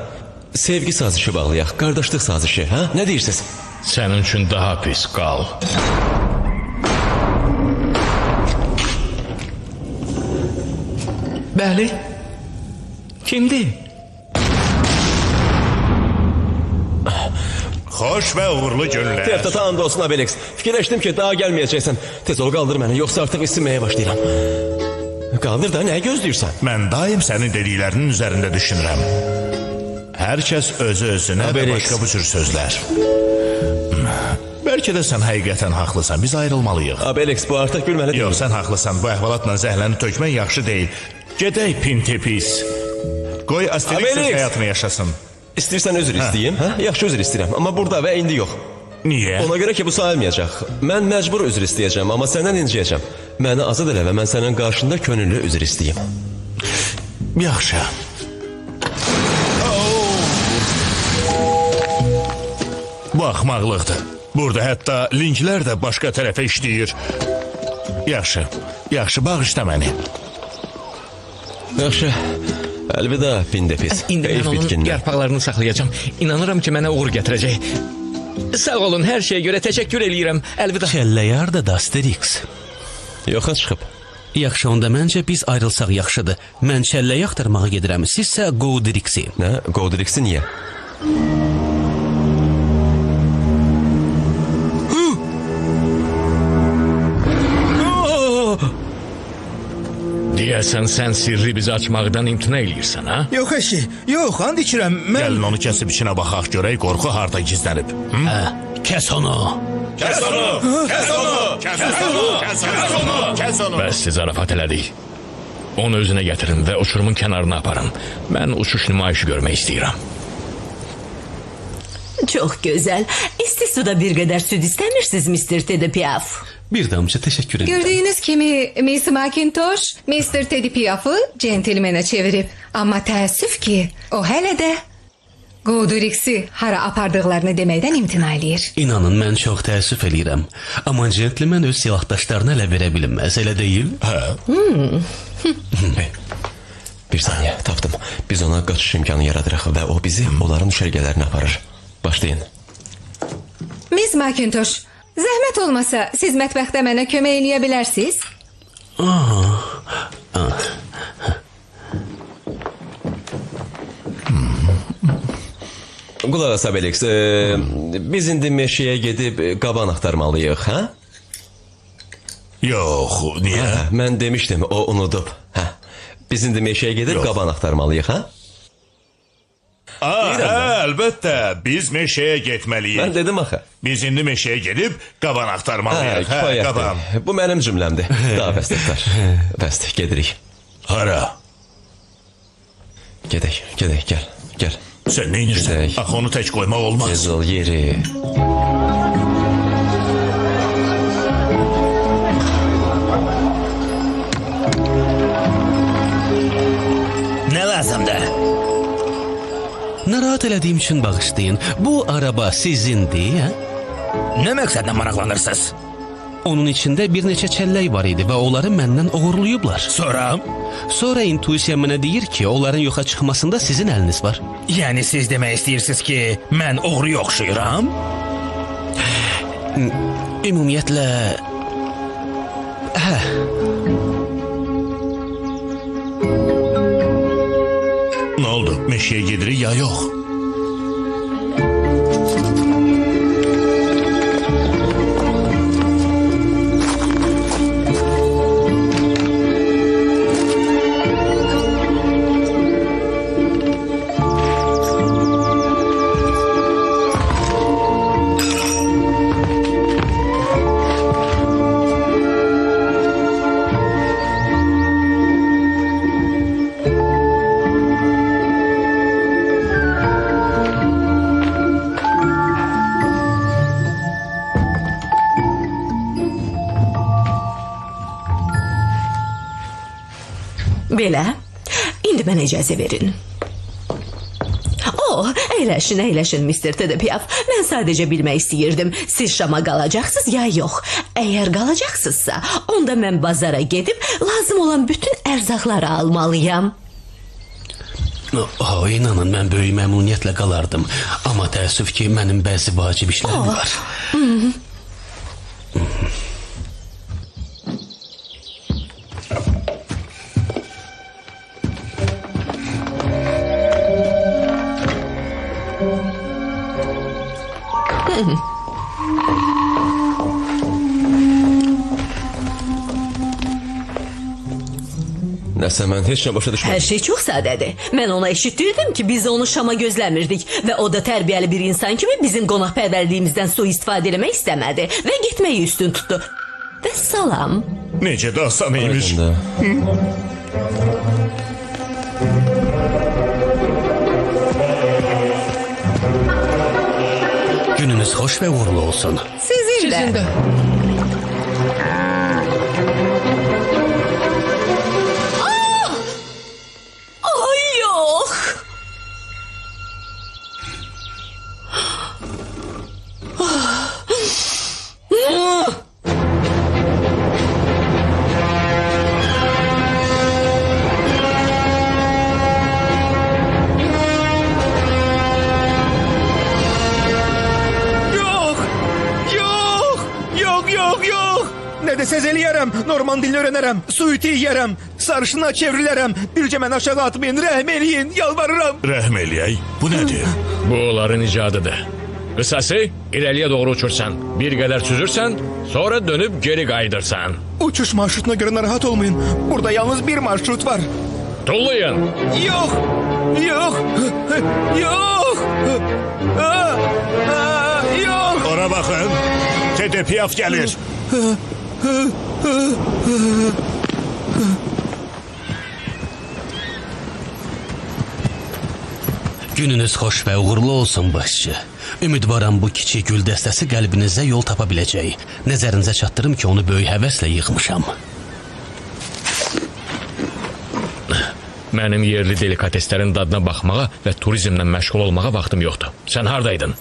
Sevgi sazişi bağlayaq, qardaşlıq sazişi, ha? Nə deyirsiniz? Sənin üçün daha pis qal. Bəli. Kimdir? Xoş və uğurlu günlər. Teftata and olsun, Abelix. Fikirləşdim ki, daha gəlməyəcəksən. Tez ol, qaldır məni, yoxsa artıq isinməyə başlayıram. Qaldır da, nəyə gözləyirsən? Mən daim sənin dediklərinin üzərində düşünürəm. Hər kəs özü-özünə və başqa bu cür sözlər. Bəlkə də sən həqiqətən haqlısan, biz ayrılmalıyıq. Abelix, bu artıq gülməli deyil. Yox, sən haqlısan, bu əhvalatla zəhləni tökmək yaxşı deyil. Gedək, pintepis. Qoy Asterixsiz həyatını yaşasın. İstəyirsən üzr istəyim, hə? Yaxşı üzr istəyirəm, amma burada və indi yox. Niyə? Ona görə ki, bu sayılmayacaq. Mən məcbur üzr istəyəcəm, amma səndən inciyəcəm. Məni azad elə və mən sənin qarşında könüllü üzr istəyim. Yaxşı. Bu axmaqlıqdır. Burada hətta linklər də başqa tərəfə işləyir. Yaxşı, yaxşı, bağışla məni. Yaxşı, əlvida, pindepis. İndi mən onun yarpaqlarını saxlayacağım. İnanıram ki, mənə uğur gətirəcək. Sağ olun, hər şeyə görə təşəkkür eləyirəm. Əlvida. Çəllək hardadır, Asterix? Yoxa çıxıb. Yaxşı, onda məncə biz ayrılsaq yaxşıdır. Mən çəlləyi axtarmağa gedirəm, sizsə Godrixi. Nə? Godrixi niyə? Deyəsən sən sirri bizi açmaqdan imtina eləyirsən, ha? Yox əşi, yox, and içirəm. Gəlin onu kəsib içinə baxaq görək qorxu harda gizlənib. Kəs onu. Kes onu! Kes onu! Kes onu! Kes onu! Kəs onu. Bəs zarafat elədik. Onu özünə gətirin və uçurumun kənarına aparın. Mən uçuş nümayişi görmək istəyirəm. Çox gözəl. İsti suda bir qədər süd istəmirsiniz Mr. Teddy Piaf? Bir damcı təşəkkür edirəm. Gördüğünüz kimi Miss McIntosh Mr. Teddy Piaf'ı centilmene çevirip ama təəssüf ki o hələ də Godrix'i hara apardıqlarını deməkdən imtina eləyir. İnanın, mən çox təəssüf eləyirəm. Amma centlmen öz silahdaşlarına ələ verə bilməz, elə deyil? Bir saniye tapdım. Biz ona qaçış imkanı yaradırıq və o bizi onların düşərgələrinə aparır. Başlayın. Miss McIntosh, zəhmət olmasa siz mətbəxdə mənə kömək eləyə bilərsiniz? Qulaq as Obelix, biz indi meşəyə gedib qaban axtarmalıyıq, hə? Yox, niyə? Mən demişdim, o unudub. Hə. Biz indi meşəyə gedib Yox. qaban axtarmalıyıq, hə? Əlbəttə, biz meşəyə getməliyik. Mən dedim axı. Biz indi meşəyə gedib qaban axtarmalıyıq. Qaban. Kifayətdir. Bu mənim cümləmdir. Daha bəsdir. Bəsdir, gedirik. Hara? Gedək, gəl. Sən nə inirsən? Gedək. Axı onu tək qoymaq olmaz. Tez ol yeri. Nə lazımdır? Narahat elədiyim üçün bağışlayın. Bu araba sizindir, hə? Nə məqsədlə maraqlanırsınız? Onun içində bir neçə çəllək var idi və onları məndən oğurlayıblar. Sonra intuisiya mənə deyir ki, onların yoxa çıxmasında sizin əliniz var. Yəni siz demək istəyirsiniz ki, mən oğruya oxşayıram? Ümumiyyətlə... Hə, Nə oldu? Meşəyə gedirik ya yox? Belə, indi mənə icazə verin. Əyləşin Mr. Teddy Piaf. Mən sadəcə bilmək istəyirdim, siz Şama qalacaqsınız ya yox. Əgər qalacaqsınızsa, onda mən bazara gedib lazım olan bütün ərzaqları almalıyam. İnanın, mən böyük məmnuniyyətlə qalardım. Amma təəssüf ki, mənim bəzi vacib işlərim var. Nəsə mən heç nə başa düşmədim. Hər şey çox sadədir. Mən ona eşitdirdim ki, biz onu Şama gözləmirdik və o da tərbiyəli bir insan kimi bizim qonaqpərvərliyimizdən sui-istifadə eləmək istəmədi və getməyi üstün tutdu. Və salam. Necə də asan imiş. Gününüz xoş və uğurlu olsun. Sizin də. Ay yox. Söz eləyərəm, Norman dilini öyrənərəm, suiti yeyərəm, sarışına çevrilərəm. Bircə mən aşağı atmayın, rəhm eləyin, yalvarıram. Rəhm eləyək. Bu nədir? Bu onların icadıdır. Qısası, irəliyə doğru uçursan, bir qədər süzürsən, sonra dönüb geri qayıdırsan. Uçuş marşrutuna görə narahat olmayın. Burada yalnız bir marşrut var. Tullayın. Yox, yox, yox. Yox. Ora baxın. Tede Piaf gəlir. Gününüz xoş və uğurlu olsun başçı. Ümidvaram bu kiçik gül dəstəsi qəlbinizə yol tapa biləcək. Nəzərinizə çatdırım ki, onu böyük həvəslə yığmışam. Mənim yerli delikateslərin dadına baxmağa və turizmlə məşğul olmağa vaxtım yoxdur. Sən hardaydın?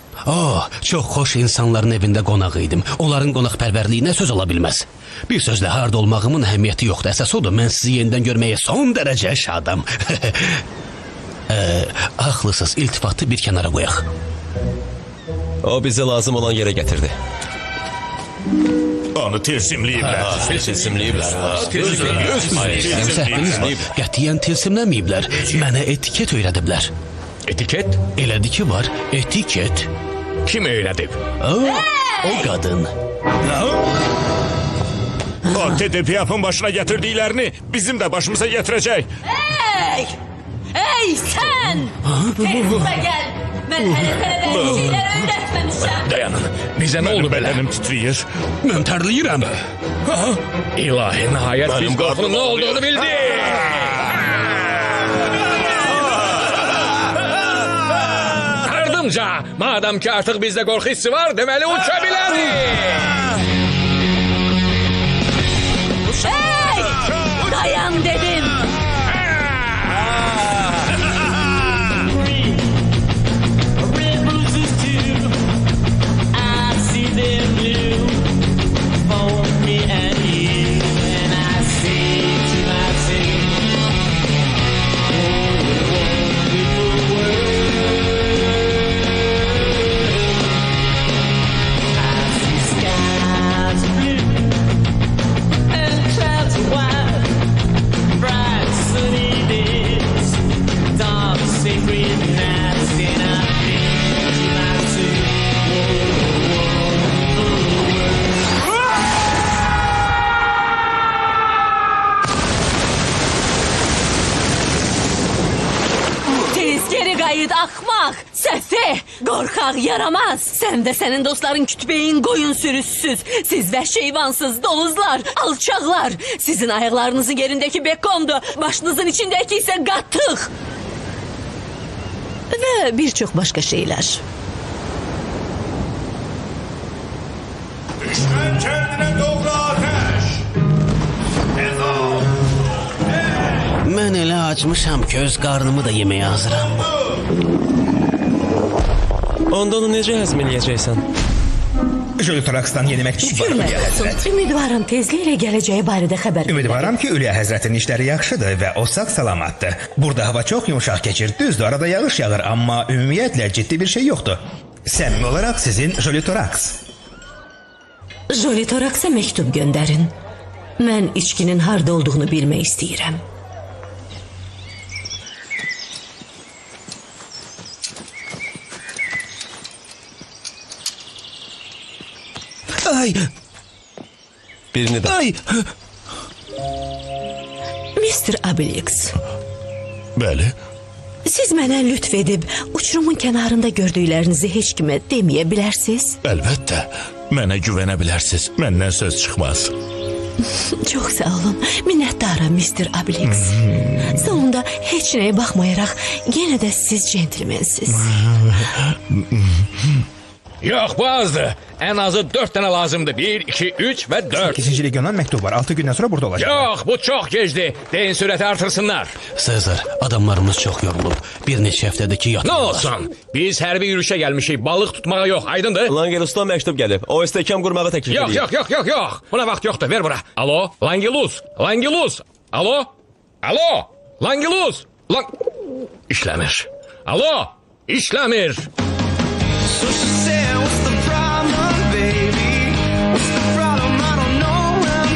Çox xoş insanların evində qonaq idim. Onların qonaqpərvərliyinə söz ola bilməz. Bir sözlə harda olmağımın əhəmiyyəti yoxdur. Əsas odur, mən sizi yenidən görməyə son dərəcə şadam. Haqlısınız, iltifatı bir kənara qoyaq. O bizi lazım olan yerə gətirdi. Onu tilsimləyiblər. Sizin səhviniz var. Qətiyyən tilsimləməyiblər. Mənə etiket öyrədiblər. Etiket? Elədi ki var, etiket. Kim öyrədib? O qadın. O Tede Piaf'ın başına gətirdiklərini bizim də başımıza gətirəcək. Ey sən! Tezimə gəl! Mən hələ sənə belə şeylər öyrətməmişəm. Dayanın, bizə nə oldu belə? Mənim titriyir. Mən tərləyirəm. İlahi, nəhayət biz qorxunun nə olduğunu bildik. Ardımca, madem ki artıq bizdə qorxu hissi var, deməli uça bilərik. Hey! Dayan dedim. Axmaq, səfeh, qorxaq, yaramaz. Sən də sənin dostların kütbeyin qoyun sürüsüz. Siz vəhşi heyvansız, donuzlar, alçaqlar. Sizin ayaqlarınızın yerindəki bekondur, başınızın içindəki isə qatıq. Və bir çox başqa şeylər. Düşmən kəndinə doğru ateş. Mən elə acmışam ki, öz qarnımı da yeməyə hazıram. Onda onu necə həzm eləyəcəksən? Jolitoraks'tan yeni məktub var. Şükürlər olsun. Ümidvarım tezliklə gələcəyi barədə xəbər. Ümidvaram ki, Ülya Həzrətinin işləri yaxşıdır və o sağ-salamatdır. Burada hava çox yumuşaq keçir. Düzdür, arada yağış yağır, amma ümumiyyətlə ciddi bir şey yoxdur. Səmimi olaraq sizin Jolitoraks. Jolitoraks'a məktub göndərin. Mən içkinin harda olduğunu bilmək istəyirəm. Ay! Birini də. Ay! Mr. Abilix. Bəli. Siz mənə lütf edib uçurumun kənarında gördüklərinizi heç kimə deməyə bilərsiniz? Əlbəttə. Mənə güvənə bilərsiniz. Məndən söz çıxmaz. Çox sağ olun. Minnətdaram Mr. Abilix. Sonunda heç nəyə baxmayaraq yenə də siz centlmensiz. Yox, bu azdır. Ən azı 4 dənə lazımdır. 1, 2, 3 və 4. 8. legiondan məktub var. 6 gündən sonra burada olacaq. Yox, bu çox gecdir. Deyin sürəti artırsınlar. Sezar, adamlarımız çox yorulub. Bir neçə həftədir ki yatırlar. Nə olsun? Biz hərbi yürüyüşə gəlmişik. Balıq tutmağa yox, aydındır? Langelus'tan məktub gəlib. O istehkam qurmağı təklif edir. Yox. Buna vaxt yoxdur. Ver bura. Alo, Langelus. Alo. Langelus. İşləmir. Alo, işləmir. So she said, what's the problem, baby? What's the problem? I don't know, well,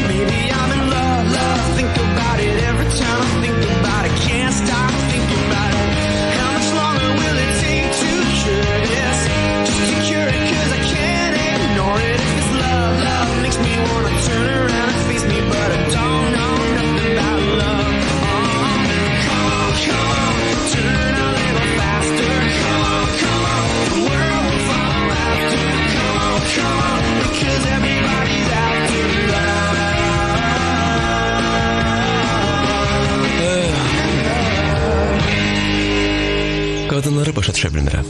düşə bilmirəm.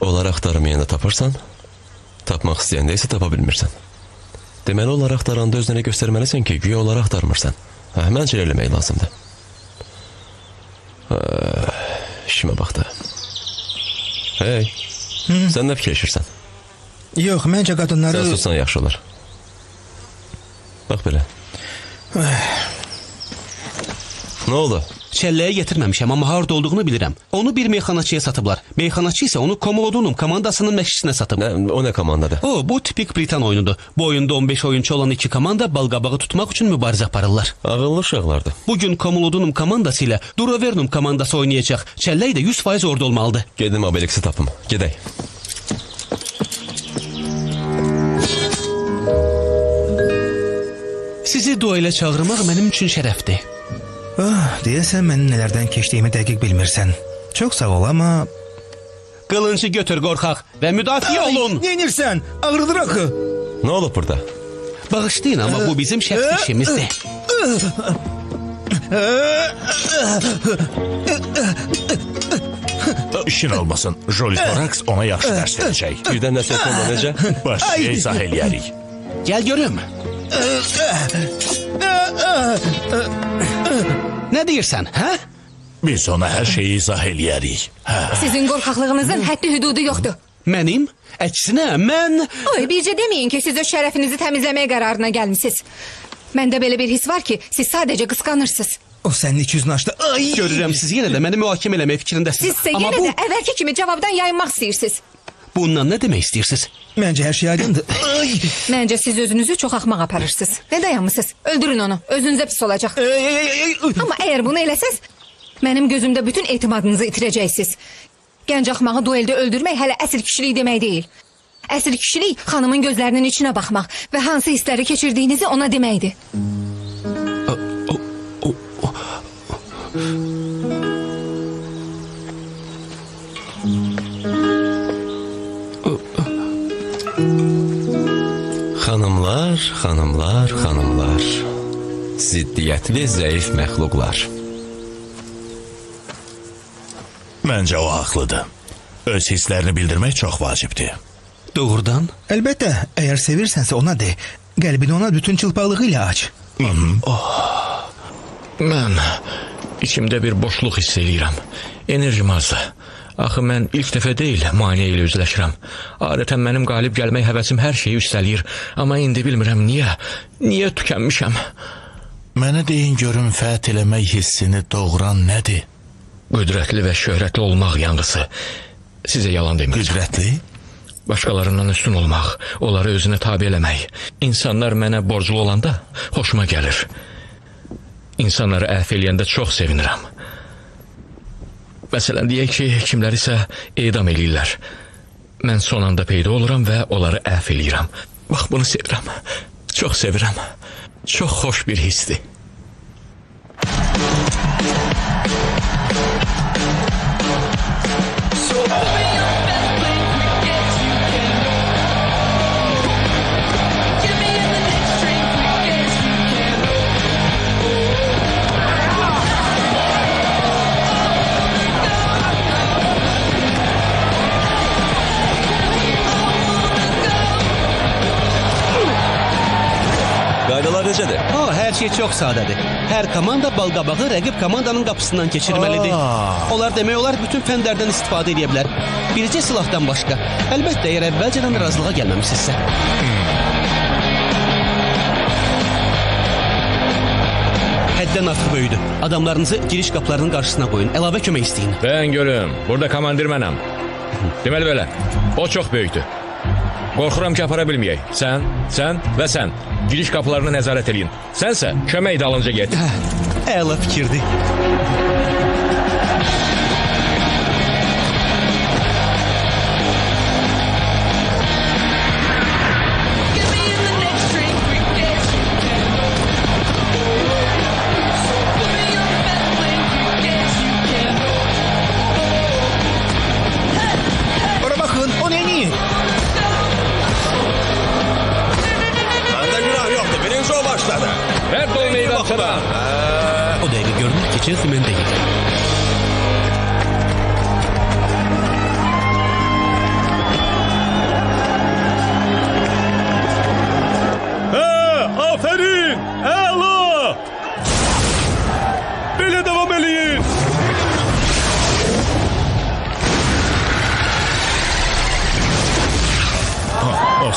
Onları axtarmayanda tapırsan, tapmaq istəyəndə isə tapa bilmirsən. Deməli, onları axtaranda özünə göstərməlisən ki, güya onları axtarmırsan. Məncə eləmək lazımdır. İşimə bax da. Hey, sən nə fikirləşirsən? Yox, məncə qadınları... Sən sussan yaxşı olar. Bax belə. Nə oldu? Çəlləyə getirməmişəm, amma harda olduğunu bilirəm. Onu bir meyxanaçıya satıblar. Meyxanaçı isə onu Komodonum komandasının məşqçisinə satıb. O nə komandadır? Bu tipik Britan oyunudur. Bu oyunda 15 oyuncu olan iki komanda balqabağı tutmaq üçün mübarizə aparırlar. Ağıllı uşaqlardır. Bugün Komodonum komandası ilə Durovernum komandası oynayacaq. Çəllək də 100% orada olmalıdır. Gedim Obelix'i tapım. Gedək. Sizi duelə çağırmaq mənim üçün şərəfdir. Deyəsən mənim nələrdən keçdiyimi dəqiq bilmirsən. Çox sağ ol, amma... Qılıncı götür qorxaq və müdafiə olun. Neynirsən? Ağrıdır axı. Nə olub burada? Bağışlayın, amma bu bizim şəxsi işimizdir. İşin olmasın. Jolitorax ona yaxşı dərs verəcək. Birdən nəsiyyət olma necə? Başqa izah eləyərik. Gəl görüm. Nə deyirsən, hə? Biz ona hər şeyi izah eləyərik. Sizin qorxaqlığınızın həddi hüdudu yoxdur. Mənim? Əksinə, mən... Oy, bircə deməyin ki, siz öz şərəfinizi təmizləməyə qərarına gəlmişsiniz. Məndə belə bir his var ki, siz sadəcə qısqanırsınız. O sənin iki yüzünü açdı. Ay! Görürəm, siz yenə də məni mühakimə eləmək fikrindəsiniz. Sizsə yenə də əvvəlki kimi cavabdan yayınmaq istəyirsiniz. Bundan nə demək istəyirsiniz? Məncə hər şey aydındır. Ay! Məncə siz özünüzü çox axmaq aparırsınız. Nə dayanmısınız? Öldürün onu. Özünüzə pis olacaq. Amma əgər bunu eləsəz, mənim gözümdə bütün etimadınızı itirəcəksiniz. Gənc axmağı dueldə öldürmək hələ əsl kişilik demək deyil. Əsl kişilik xanımın gözlərinin içinə baxmaq və hansı hissləri keçirdiyinizi ona deməkdir. Xanımlar, xanımlar, xanımlar. Ziddiyyətli, zəif məxluqlar. Məncə o haqlıdır. Öz hisslərini bildirmək çox vacibdir. Doğrudan? Əlbəttə, əgər sevirsənsə ona de. Qəlbini ona bütün çılpaqlığı ilə aç. Mən içimdə bir boşluq hiss eləyirəm. Enerjim azdır. Axı mən ilk dəfə deyil, maneə ilə üzləşirəm. Adətən mənim qalib gəlmək həvəsim hər şeyi üstələyir. Amma indi bilmirəm niyə tükənmişəm. Mənə deyin görüm, fəth eləmək hissini doğuran nədir? Qüdrətli və şöhrətli olmaq yanğısı. Sizə yalan deməyəcəm. Qüdrətli? Başqalarından üstün olmaq, onları özünə tabi eləmək. İnsanlar mənə borclu olanda xoşuma gəlir. İnsanları əf eləyəndə çox sevinirəm. Məsələn, deyək ki, kimlərisə edam eləyirlər. Mən son anda peyda oluram və onları əf eləyirəm. Bax, bunu sevirəm. Çox sevirəm. Çox xoş bir hisdir. Qaydalar necədir? Hər şey çox sadədir. Hər komanda balqabağı rəqib komandanın qapısından keçirməlidir. Onlar demək olar bütün fəndlərdən istifadə edə bilər. Bircə silahdan başqa. Əlbəttə, əgər əvvəlcədən razılığa gəlməmisinizsə. Həddən artıq böyüdü. Adamlarınızı giriş qapılarının qarşısına qoyun. Əlavə kömək istəyin. Ben görüm. Burada komandir mənəm. Deməli belə. O çox böyükdür. Qorxuram ki, apara bilməyək. Sən və sən. Giriş qapılarını nəzarət eləyin. Sənsə kömək dalınca get. Əla fikirdir. Ora baxın, o neyini? Məndə günah yoxdur. Birinci o başladı. Rədd ol meydançadan. O dəqiqə görünür ki, centlmen deyil.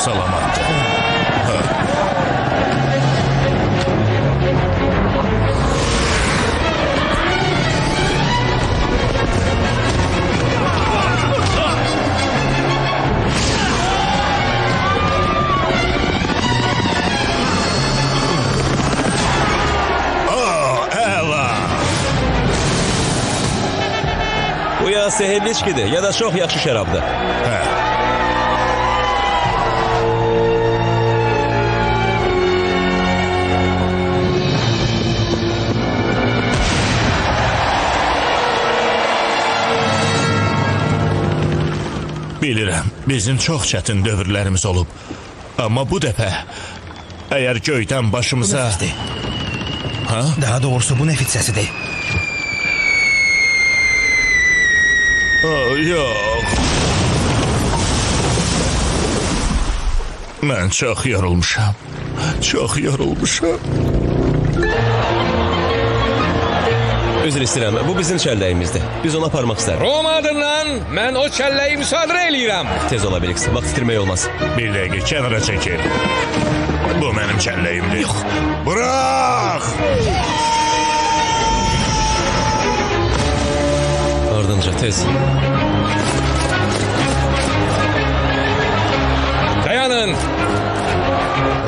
Sağ-salamatdır. Bu ya sehirli içkidir ya da çox yaxşı şərabdır. Bilirəm, bizim çox çətin dövrlərimiz olub. Amma bu dəfə, əgər göydən başımıza... Daha doğrusu bu nefit səsidir. Yox. Mən çox yorulmuşam. Çox yorulmuşam. Üzr istəyirəm, bu bizim çəlləyimizdir. Biz onu aparmaq istərik. Roma adından mən o çəlləyi müsadirə eləyirəm. Tez ola bilirik, vaxt itirmək olmaz. Bir dəqiqə kənara çəkil. Bu mənim çəlləyimdir. Yox. Bırax! Ardınca tez. Dayanın.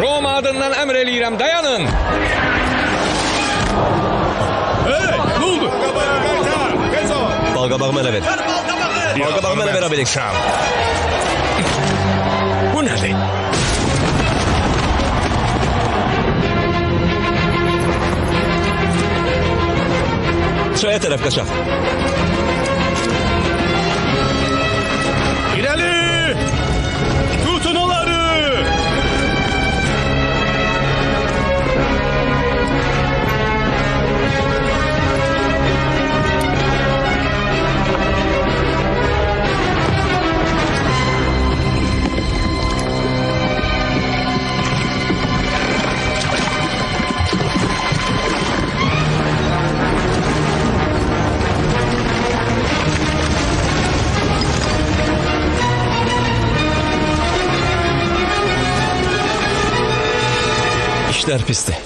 Roma adından əmr eləyirəm, dayanın. Hey, ne oldu? Balqabağı mənə ver. Balqabağı mənə verə bilik. Bu nədir? Çaya tərəf qaçaq. İleri! Tutun onları! İşlər pisdir.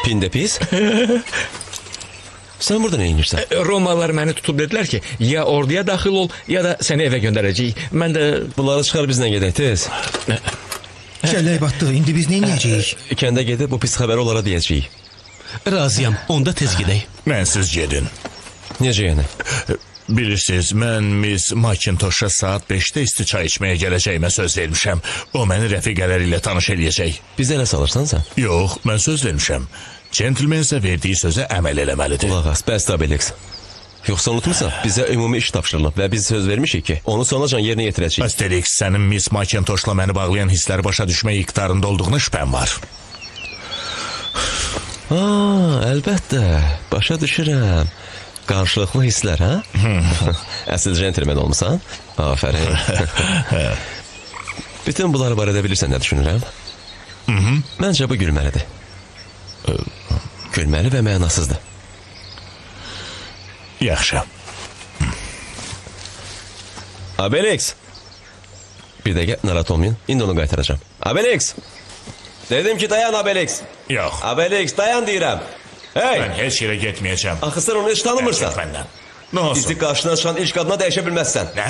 Pində pis? Sen burada ne inirsən? Romalılar məni tutub dedilər ki, ya orduya daxil ol, ya da səni evə göndərəcəyik. Mən də... Bunları çıxar bizlə gedək, tez. Çəllək batdı, indi biz nə edəcəyik? Kəndə gedib bu pis xəbəri onlara deyəcəyik. Razıyam, onda tez gedək. Mənsiz gedin. Necə yəni? Bilirsiniz, mən Miss Macintosh'a saat 5'də isti çay içməyə gələcəyimə söz vermişəm. O məni rəfiqələri ilə tanış eləyəcək. Bizə nə salırsan sən? Yox, mən söz vermişəm. Gentleman isə verdiyi sözə əməl eləməlidir. Qulaq as, bəs Tabelix. Yoxsa unutmursan, bizə ümumi iş tapşırılıb və biz söz vermişik ki, onu sonacan yerinə yetirəcəyik. Asterix, sənin Miss Macintosh'la məni bağlayan hissləri başa düşmək iqtidarında olduğuna şübhəm var. Əlbəttə, başa düşürəm. Qarşılıqlı hisslər, hə? Əsl centilmen olmusan? Afərin. Bütün bunları barədə bilirsən nə düşünürəm? Məncə bu gülməlidir. Gülməli və mənasızdır. Yaxşı. Abelix! Bir dəqiqə narahat olmayın, indi onu qaytaracağım. Abelix! Dedim ki dayan Abelix! Yox. Abelix, dayan deyirəm! Hey! Mən heç yerə getməyəcəm. Axı sən onu heç tanımırsan. Məndən. Nə olsun? Bizi qarşına çıxan ilk qadına dəyişə bilməzsən. Nə?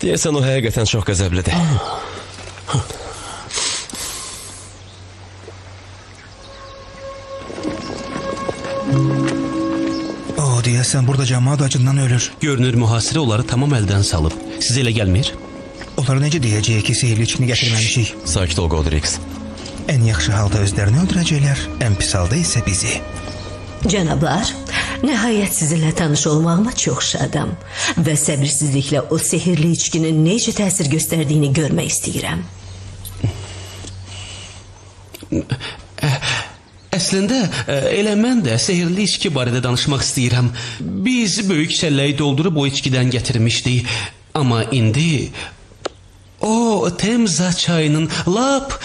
Deyəsən o həqiqətən çox qəzəblidir. Deyəsən burada cəmaat acından ölür. Görünür mühasirə onları tamam əldən salıb. Sizə elə gəlmir? Onlara necə deyəcəyik ki, sehirli içkini gətirməmişik? Sakit ol Godrix. Ən yaxşı halda özlərini öldürəcəklər, ən pis halda isə bizi. Cənablar, Nəhayət sizinlə tanış olmağıma çox şadam və səbirsizliklə o sehirli içkinin necə təsir göstərdiyini görmək istəyirəm. Əslində, elə mən də sehirli içki barədə danışmaq istəyirəm. Biz böyük çəlləyi doldurub o içkidən gətirmişdik. Amma indi o Temza çayının lap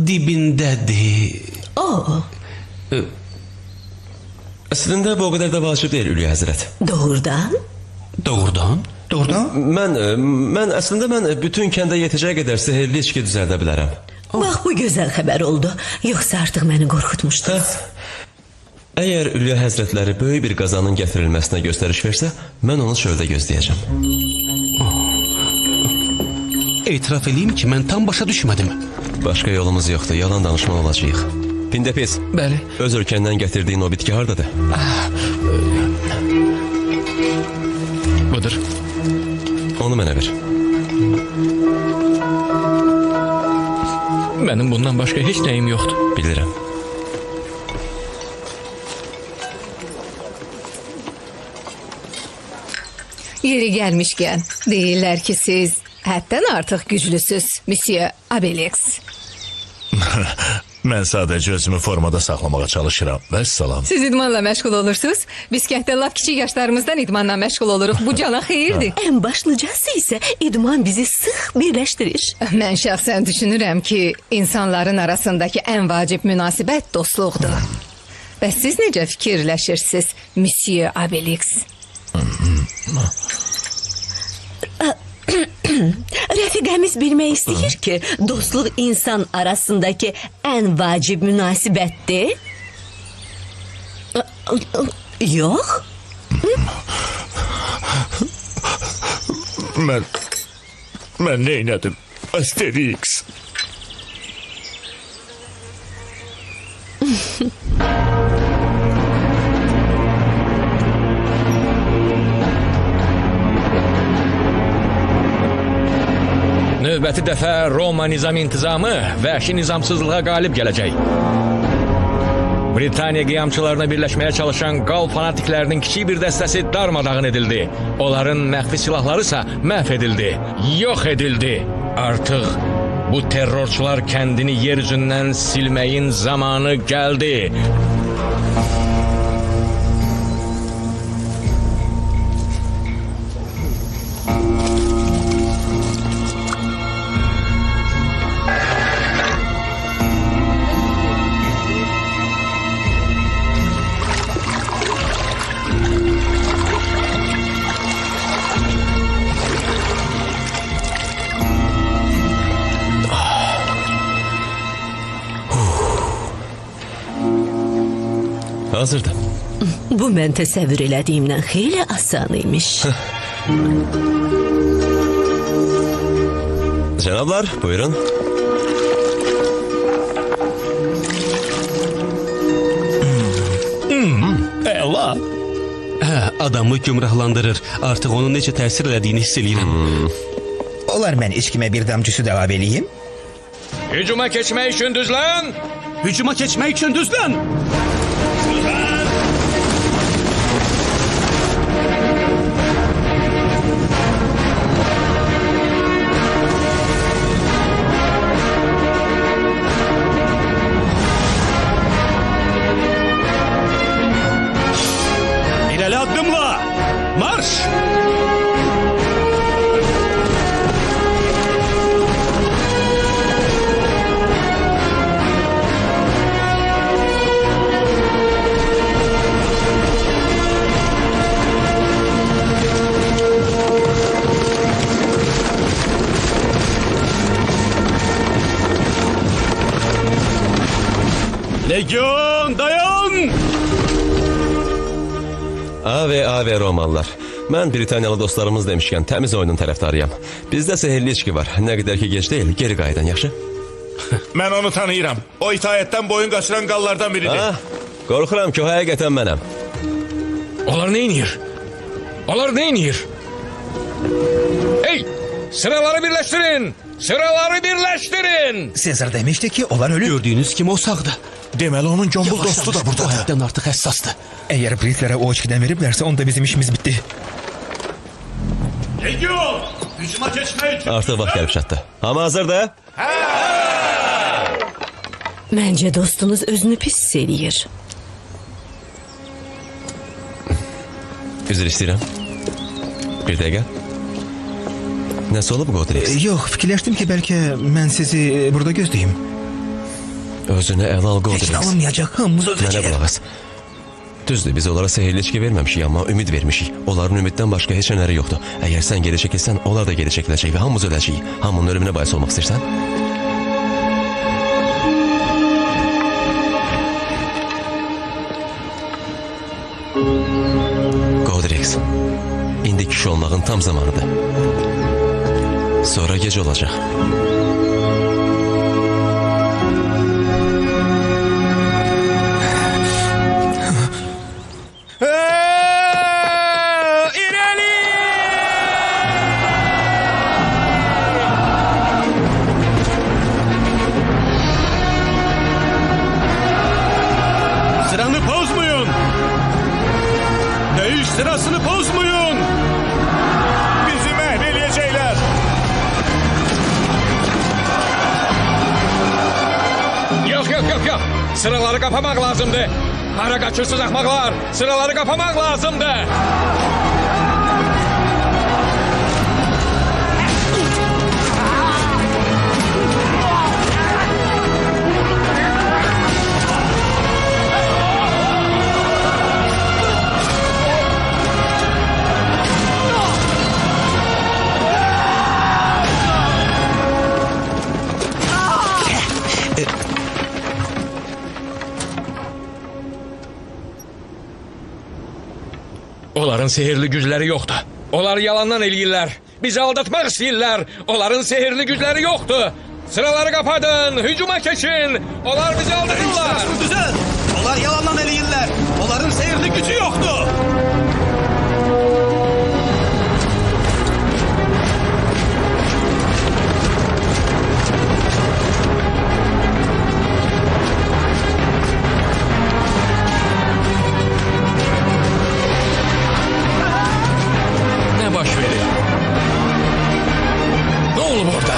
dibindədir. Əslində bu o qədər də vacib deyil, Ülya Həzrət. Doğrudan? Doğrudan? Mən bütün kəndə yetəcək qədər sehirli içki düzəldə bilərəm. Bax, bu gözəl xəbər oldu. Yoxsa artıq məni qorxutmuşdunuz. Əgər Ülya Həzrətləri böyük bir qazanın gətirilməsinə göstəriş versə, mən onu çöldə gözləyəcəm. Etiraf edeyim ki, mən tam başa düşmədim. Başqa yolumuz yoxdur, yalan danışma olacağıq. Pindepis, Bəli. öz ölkəndən gətirdiyin o bitki hardadır? Budur. Onu mənə ver. Mənim bundan başqa heç nəyim yoxdur. Bilirəm. Yeri gəlmişkən, deyirlər ki, siz həddən artıq güclüsüz, Monsieur Abelix. Mən sadəcə özümü formada saxlamağa çalışıram. Vəssalam. Siz idmanla məşğul olursunuz. Biz kənddə lap kiçik yaşlarımızdan idmanla məşğul oluruq. Bu cana xeyirdir. Ən başlıcası isə idman bizi sıx birləşdirir. Mən şəxsən düşünürəm ki, insanların arasındakı ən vacib münasibət dostluqdur. Bəs siz necə fikirləşirsiniz, Monsieur Abelix? Rəfiqəmiz bilmək istəyir ki, dostluq insan arasındakı ən vacib münasibətdir. Yox? Mən neynədim? Asterix. Növbəti dəfə Roma nizam-intizamı vəhşi nizamsızlığa qalib gələcək. Britaniya qiyamçılarına birləşməyə çalışan qal fanatiklərinin kiçik bir dəstəsi darmadağın edildi. Onların məxfi silahları isə məhv edildi, yox edildi. Artıq bu terrorçular kəndini yer üzündən silməyin zamanı gəldi. Hazırdır. Bu mən təsəvvür elədiyimdən xeyli asan imiş. Cənablar, buyurun. Əla. Adamı gümrahlandırır. Artıq onun necə təsir elədiyini hiss eləyirəm. Olar mən içkimə bir damcısı da əlavə eləyim? Hücuma keçmək üçün düzlən! Hücuma keçmək üçün düzlən. İleri addımla. Marş. Legyon dayan! Ave Romalılar. Mən Britaniyalı dostlarımız demişkən təmiz oyunun tərəfdarıyam. Bizdə sehirli içki var. Nə qədər ki gec deyil, geri qayıdan yaxşı. Mən onu tanıyıram. O itaətdən boyun qaçıran qallardan biridir. Qorxuram ki, o həqiqətən mənəm. Onlar neynir? Onlar neynir? Hey! Sıraları birləşdirin! Sıraları birləşdirin! Sezar demişdi ki, onlar ölü. Gördüyünüz kimi o sağdır. Deməli onun gömbul dostu da O buradadır. həddən artıq həssasdır. Əgər Britlərə o içkidən veriblərsə, onda bizim işimiz bitdi. Legion, hücuma geçmək üçün. Artıq vaxt gəlib çatdı. Hamı hazırdır? Məncə dostunuz özünü pis hiss eləyir. Üzr istəyirəm. Bir dəqiqə. Nəsə olub Godrix? Yox, fikirləşdim ki, bəlkə mən sizi burada gözləyim. Özünə əl al Heç Godrix. nə alınmayacaq, hamımız Mənə öləcəyik. qulaq as. Düzdür, biz onlara sehirli içki verməmişik, amma ümid vermişik. Onların ümiddən başqa heç nələri yoxdur. Əgər sən geri çəkilsən, onlar da geri çəkiləcək və hamımız öləcəyik. Hamının ölümünə bais olmaq istəyirsən? Godrix, indi kişi olmağın tam zamanıdır. Sonra gec olacaq. Sıranı pozmayın. Dövüş sırasını pozmayın. Bizi məhv eləyəcəklər. Yok. Sıraları kapamak lazımdı. Hara kaçırsız ahmaklar. Sıraları kapamak lazımdı. Onların sehirli gücləri yoxdur. Onlar yalandan eləyirlər. Bizi aldatmaq istəyirlər. Onların sehirli gücləri yoxdur. Sıraları kapadın. Hücuma keçin. Onlar bizi aldırırlar. Sırasını düzelt. Onlar yalandan eləyirlər. Onların seyirli gücü yoktu. Ne baş verir? Ne oldu burada?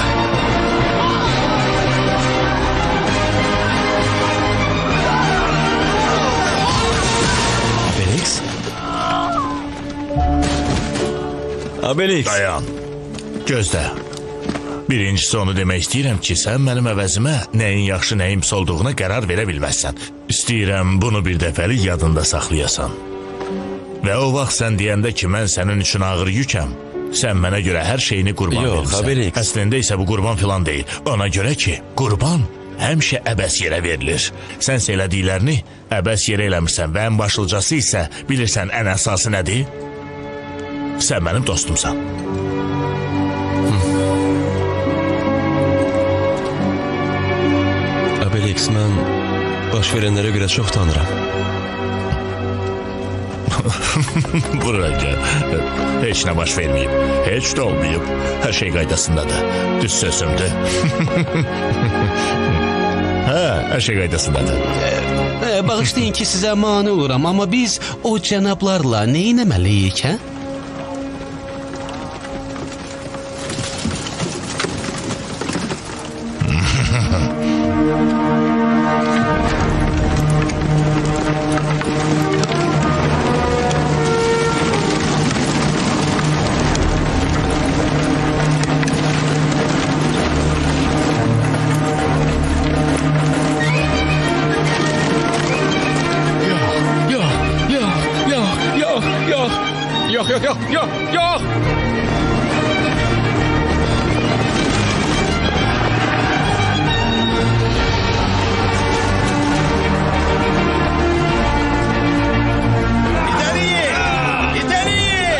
Obelix? Obelix. Dayan. Gözlə. Birincisi onu demək istəyirəm ki, sən mənim əvəzimə nəyin yaxşı, nəyin pis olduğuna qərar verə bilməzsən. İstəyirəm bunu bir dəfəlik yadında saxlayasan. Və o vaxt sən deyəndə ki, mən sənin üçün ağır yükəm, sən mənə görə hər şeyini qurban Yox, verirsən. Obelix. Əslində isə bu qurban filan deyil. Ona görə ki, qurban həmişə əbəs yerə verilir. Sən elədiklərini əbəs yerə eləmirsən və ən başlıcası isə bilirsən ən əsası nədir? Sən mənim dostumsan. Obelix, mən baş verənlərə görə çox tanıram. Buraya gəl. Heç nə baş verməyib. Heç də olmayıb. Hər şey qaydasındadır. Düz sözümdür. Hər şey qaydasındadır. Bağışlayın ki, sizə mane oluram, amma biz o cənablarla nə etməliyik, hə? Yok.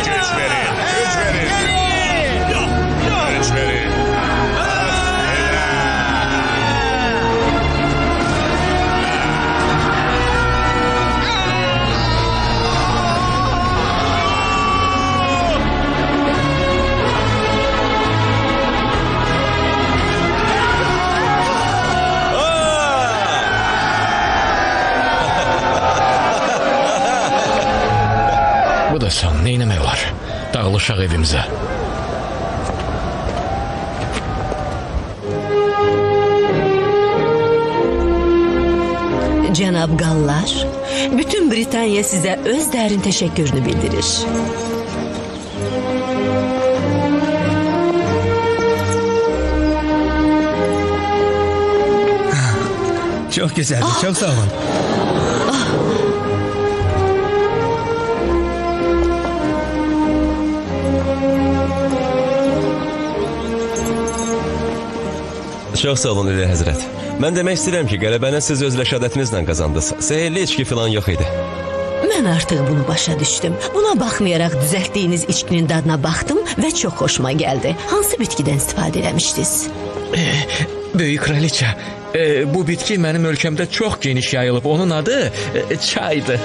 Güç verin. Güç verin. Bu da son, neyləmək olar? Dağılışaq evimizə. Cənab Qallar, bütün Britaniya sizə öz dərin təşəkkürünü bildirir. Çok güzeldi. Çok sağ olun. Çox sağ olun Üliya Həzrət. Mən demək istəyirəm ki, qələbəni siz öz rəşadətinizlə qazandınız. Sehirli içki filan yox idi. Mən artıq bunu başa düşdüm. Buna baxmayaraq düzəltdiyiniz içkinin dadına baxdım və çox xoşuma gəldi. Hansı bitkidən istifadə eləmişdiniz? Böyük kraliçə, bu bitki mənim ölkəmdə çox geniş yayılıb. Onun adı çaydır.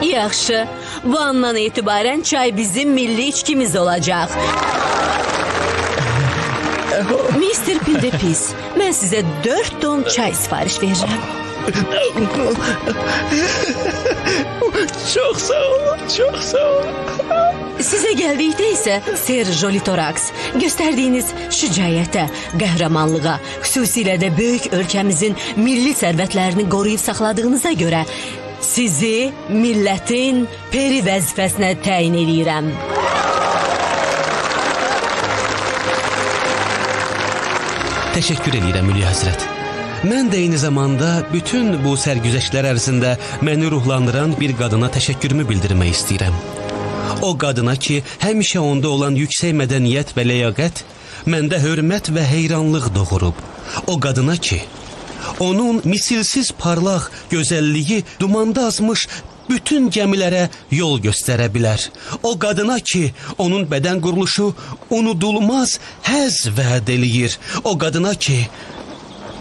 Yaxşı, bu andan etibarən çay bizim milli içkimiz olacaq. Mr. Pindepis, mən sizə 4 ton çay sifariş verirəm. Çox sağ olun, çox sağ olun. Sizə gəldikdə isə Ser Jolitorax, göstərdiyiniz şücaətə, qəhrəmanlığa, xüsusilə də böyük ölkəmizin milli sərvətlərini qoruyub saxladığınıza görə sizi millətin peri vəzifəsinə təyin edirəm. Təşəkkür edirəm Üliya Həzrət. Mən də eyni zamanda bütün bu sərgüzəştlər ərzində məni ruhlandıran bir qadına təşəkkürümü bildirmək istəyirəm. O qadına ki, həmişə onda olan yüksək mədəniyyət və ləyaqət məndə hörmət və heyranlıq doğurub. O qadına ki, onun misilsiz parlaq gözəlliyi dumanda azmış bütün gəmilərə yol göstərə bilər. O qadına ki, onun bədən quruluşu unudulmaz həzz vəd eləyir. O qadına ki,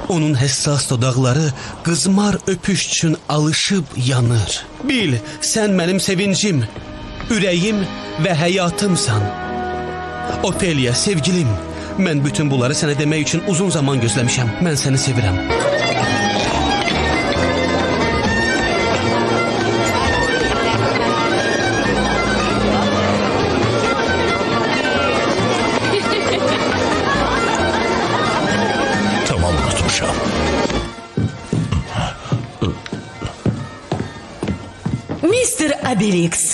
onun həssas dodaqları qızmar öpüş üçün alışıb yanır. Bil, sən mənim sevincim, ürəyim və həyatımsan. Ophelia, sevgilim, mən bütün bunları sənə demək üçün uzun zaman gözləmişəm. Mən səni sevirəm. Tamam, unutmuşam. Mr. Obelix.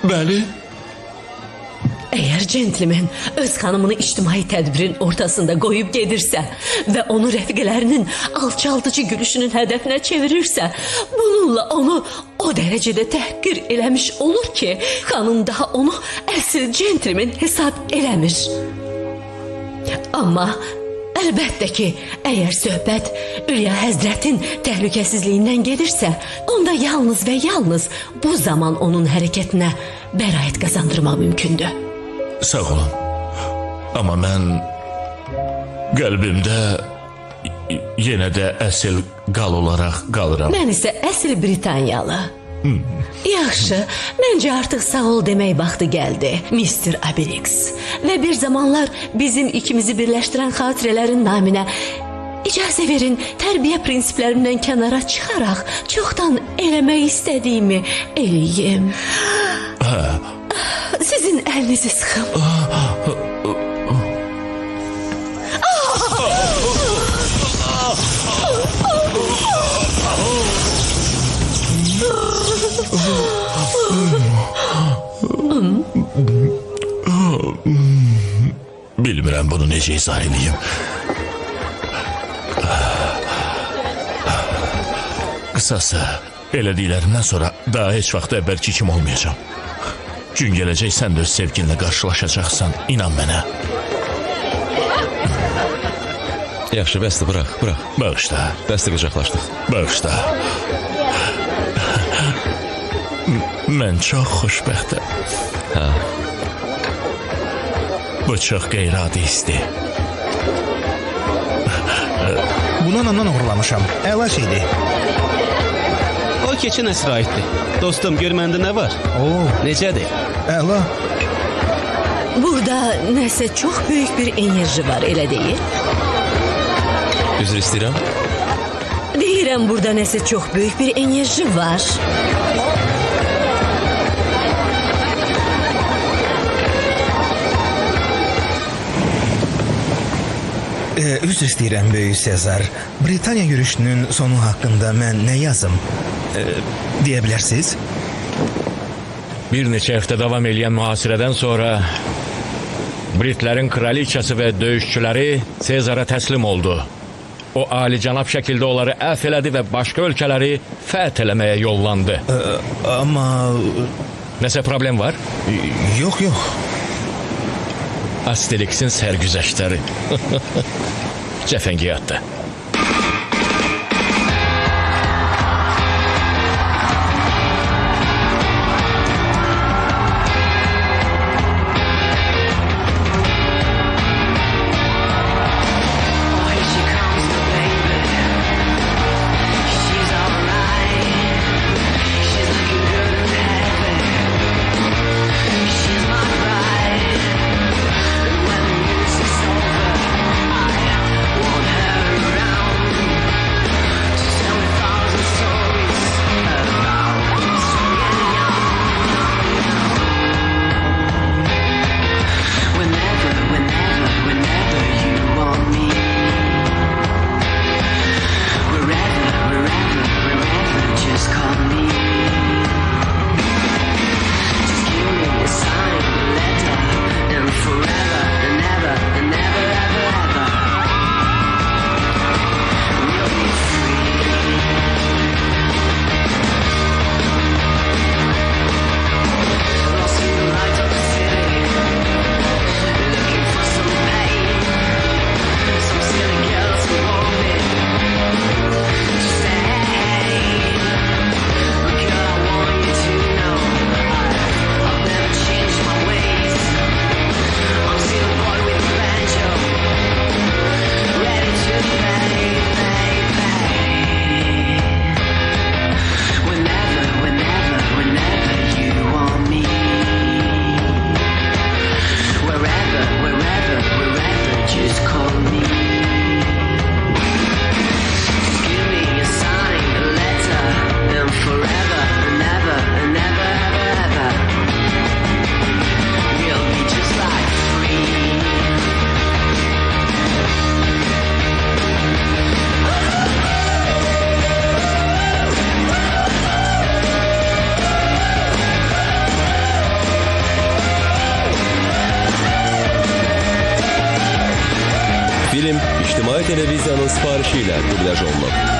Bəli. Əgər centlmen öz xanımını ictimai tədbirin ortasında qoyub gedirsə və onu rəfiqələrinin alçaldıcı gülüşünün hədəfinə çevirirsə, bununla onu o dərəcədə təhqir eləmiş olur ki, xanım daha onu əsl centlmen hesab eləmir. Amma əlbəttə ki, əgər söhbət Üliya Həzrətin təhlükəsizliyindən gedirsə, onda yalnız və yalnız bu zaman onun hərəkətinə bəraət qazandırmaq mümkündür. Sağ olun. Amma mən qəlbimdə yenə də əsl qal olaraq qalıram. Mən isə əsl Britaniyalı. Yaxşı, məncə artıq sağ ol demək vaxtı gəldi, Mr. Obelix. Və bir zamanlar bizim ikimizi birləşdirən xatirələrin naminə icazə verin, tərbiyə prinsiplərindən kənara çıxaraq çoxdan eləmək istədiyimi eləyim. Sizin əlinizi sıxım. Bilmirəm bunu necə izah edeyim. Qısası, elədiklərimdən sonra daha heç vaxt əvvəlki kim olmayacağam. Gün gələcək, sən də öz sevginlə qarşılaşacaqsan, inan mənə. Yaxşı, bəsdir, bıraq. Bağışla. Bəsdir, qıcaqlaşdıq. Bağışla. Mən çox xoşbəxtəm. Hə. Bu çox qeyri-adi histir. Bunu ondan uğurlamışam. Əla şeydir. O keçən əsrə aiddir. Dostum, gör məndə nə var? Necədir? Əla. Burada nəsə çox böyük bir enerji var, elə deyil? Üzr istəyirəm. Deyirəm, burada nəsə çox böyük bir enerji var. Üzr istəyirəm Böyük Sezar. Britaniya yürüşünün sonu haqqında mən nə yazım? Deyə bilərsiniz? Bir neçə həftə davam edən mühasirədən sonra Britlərin kraliçası və döyüşçüləri Sezara təslim oldu. O alicənab şəkildə onları əfv elədi və başqa ölkələri fəth eləməyə yollandı. Amma... Nəsə problem var? Yox, yox. Asterix'in sərgüzəştləri. Cəfəngiyatda. Film İctimai Televiziyanın sifarişi ilə dublyaj olunub.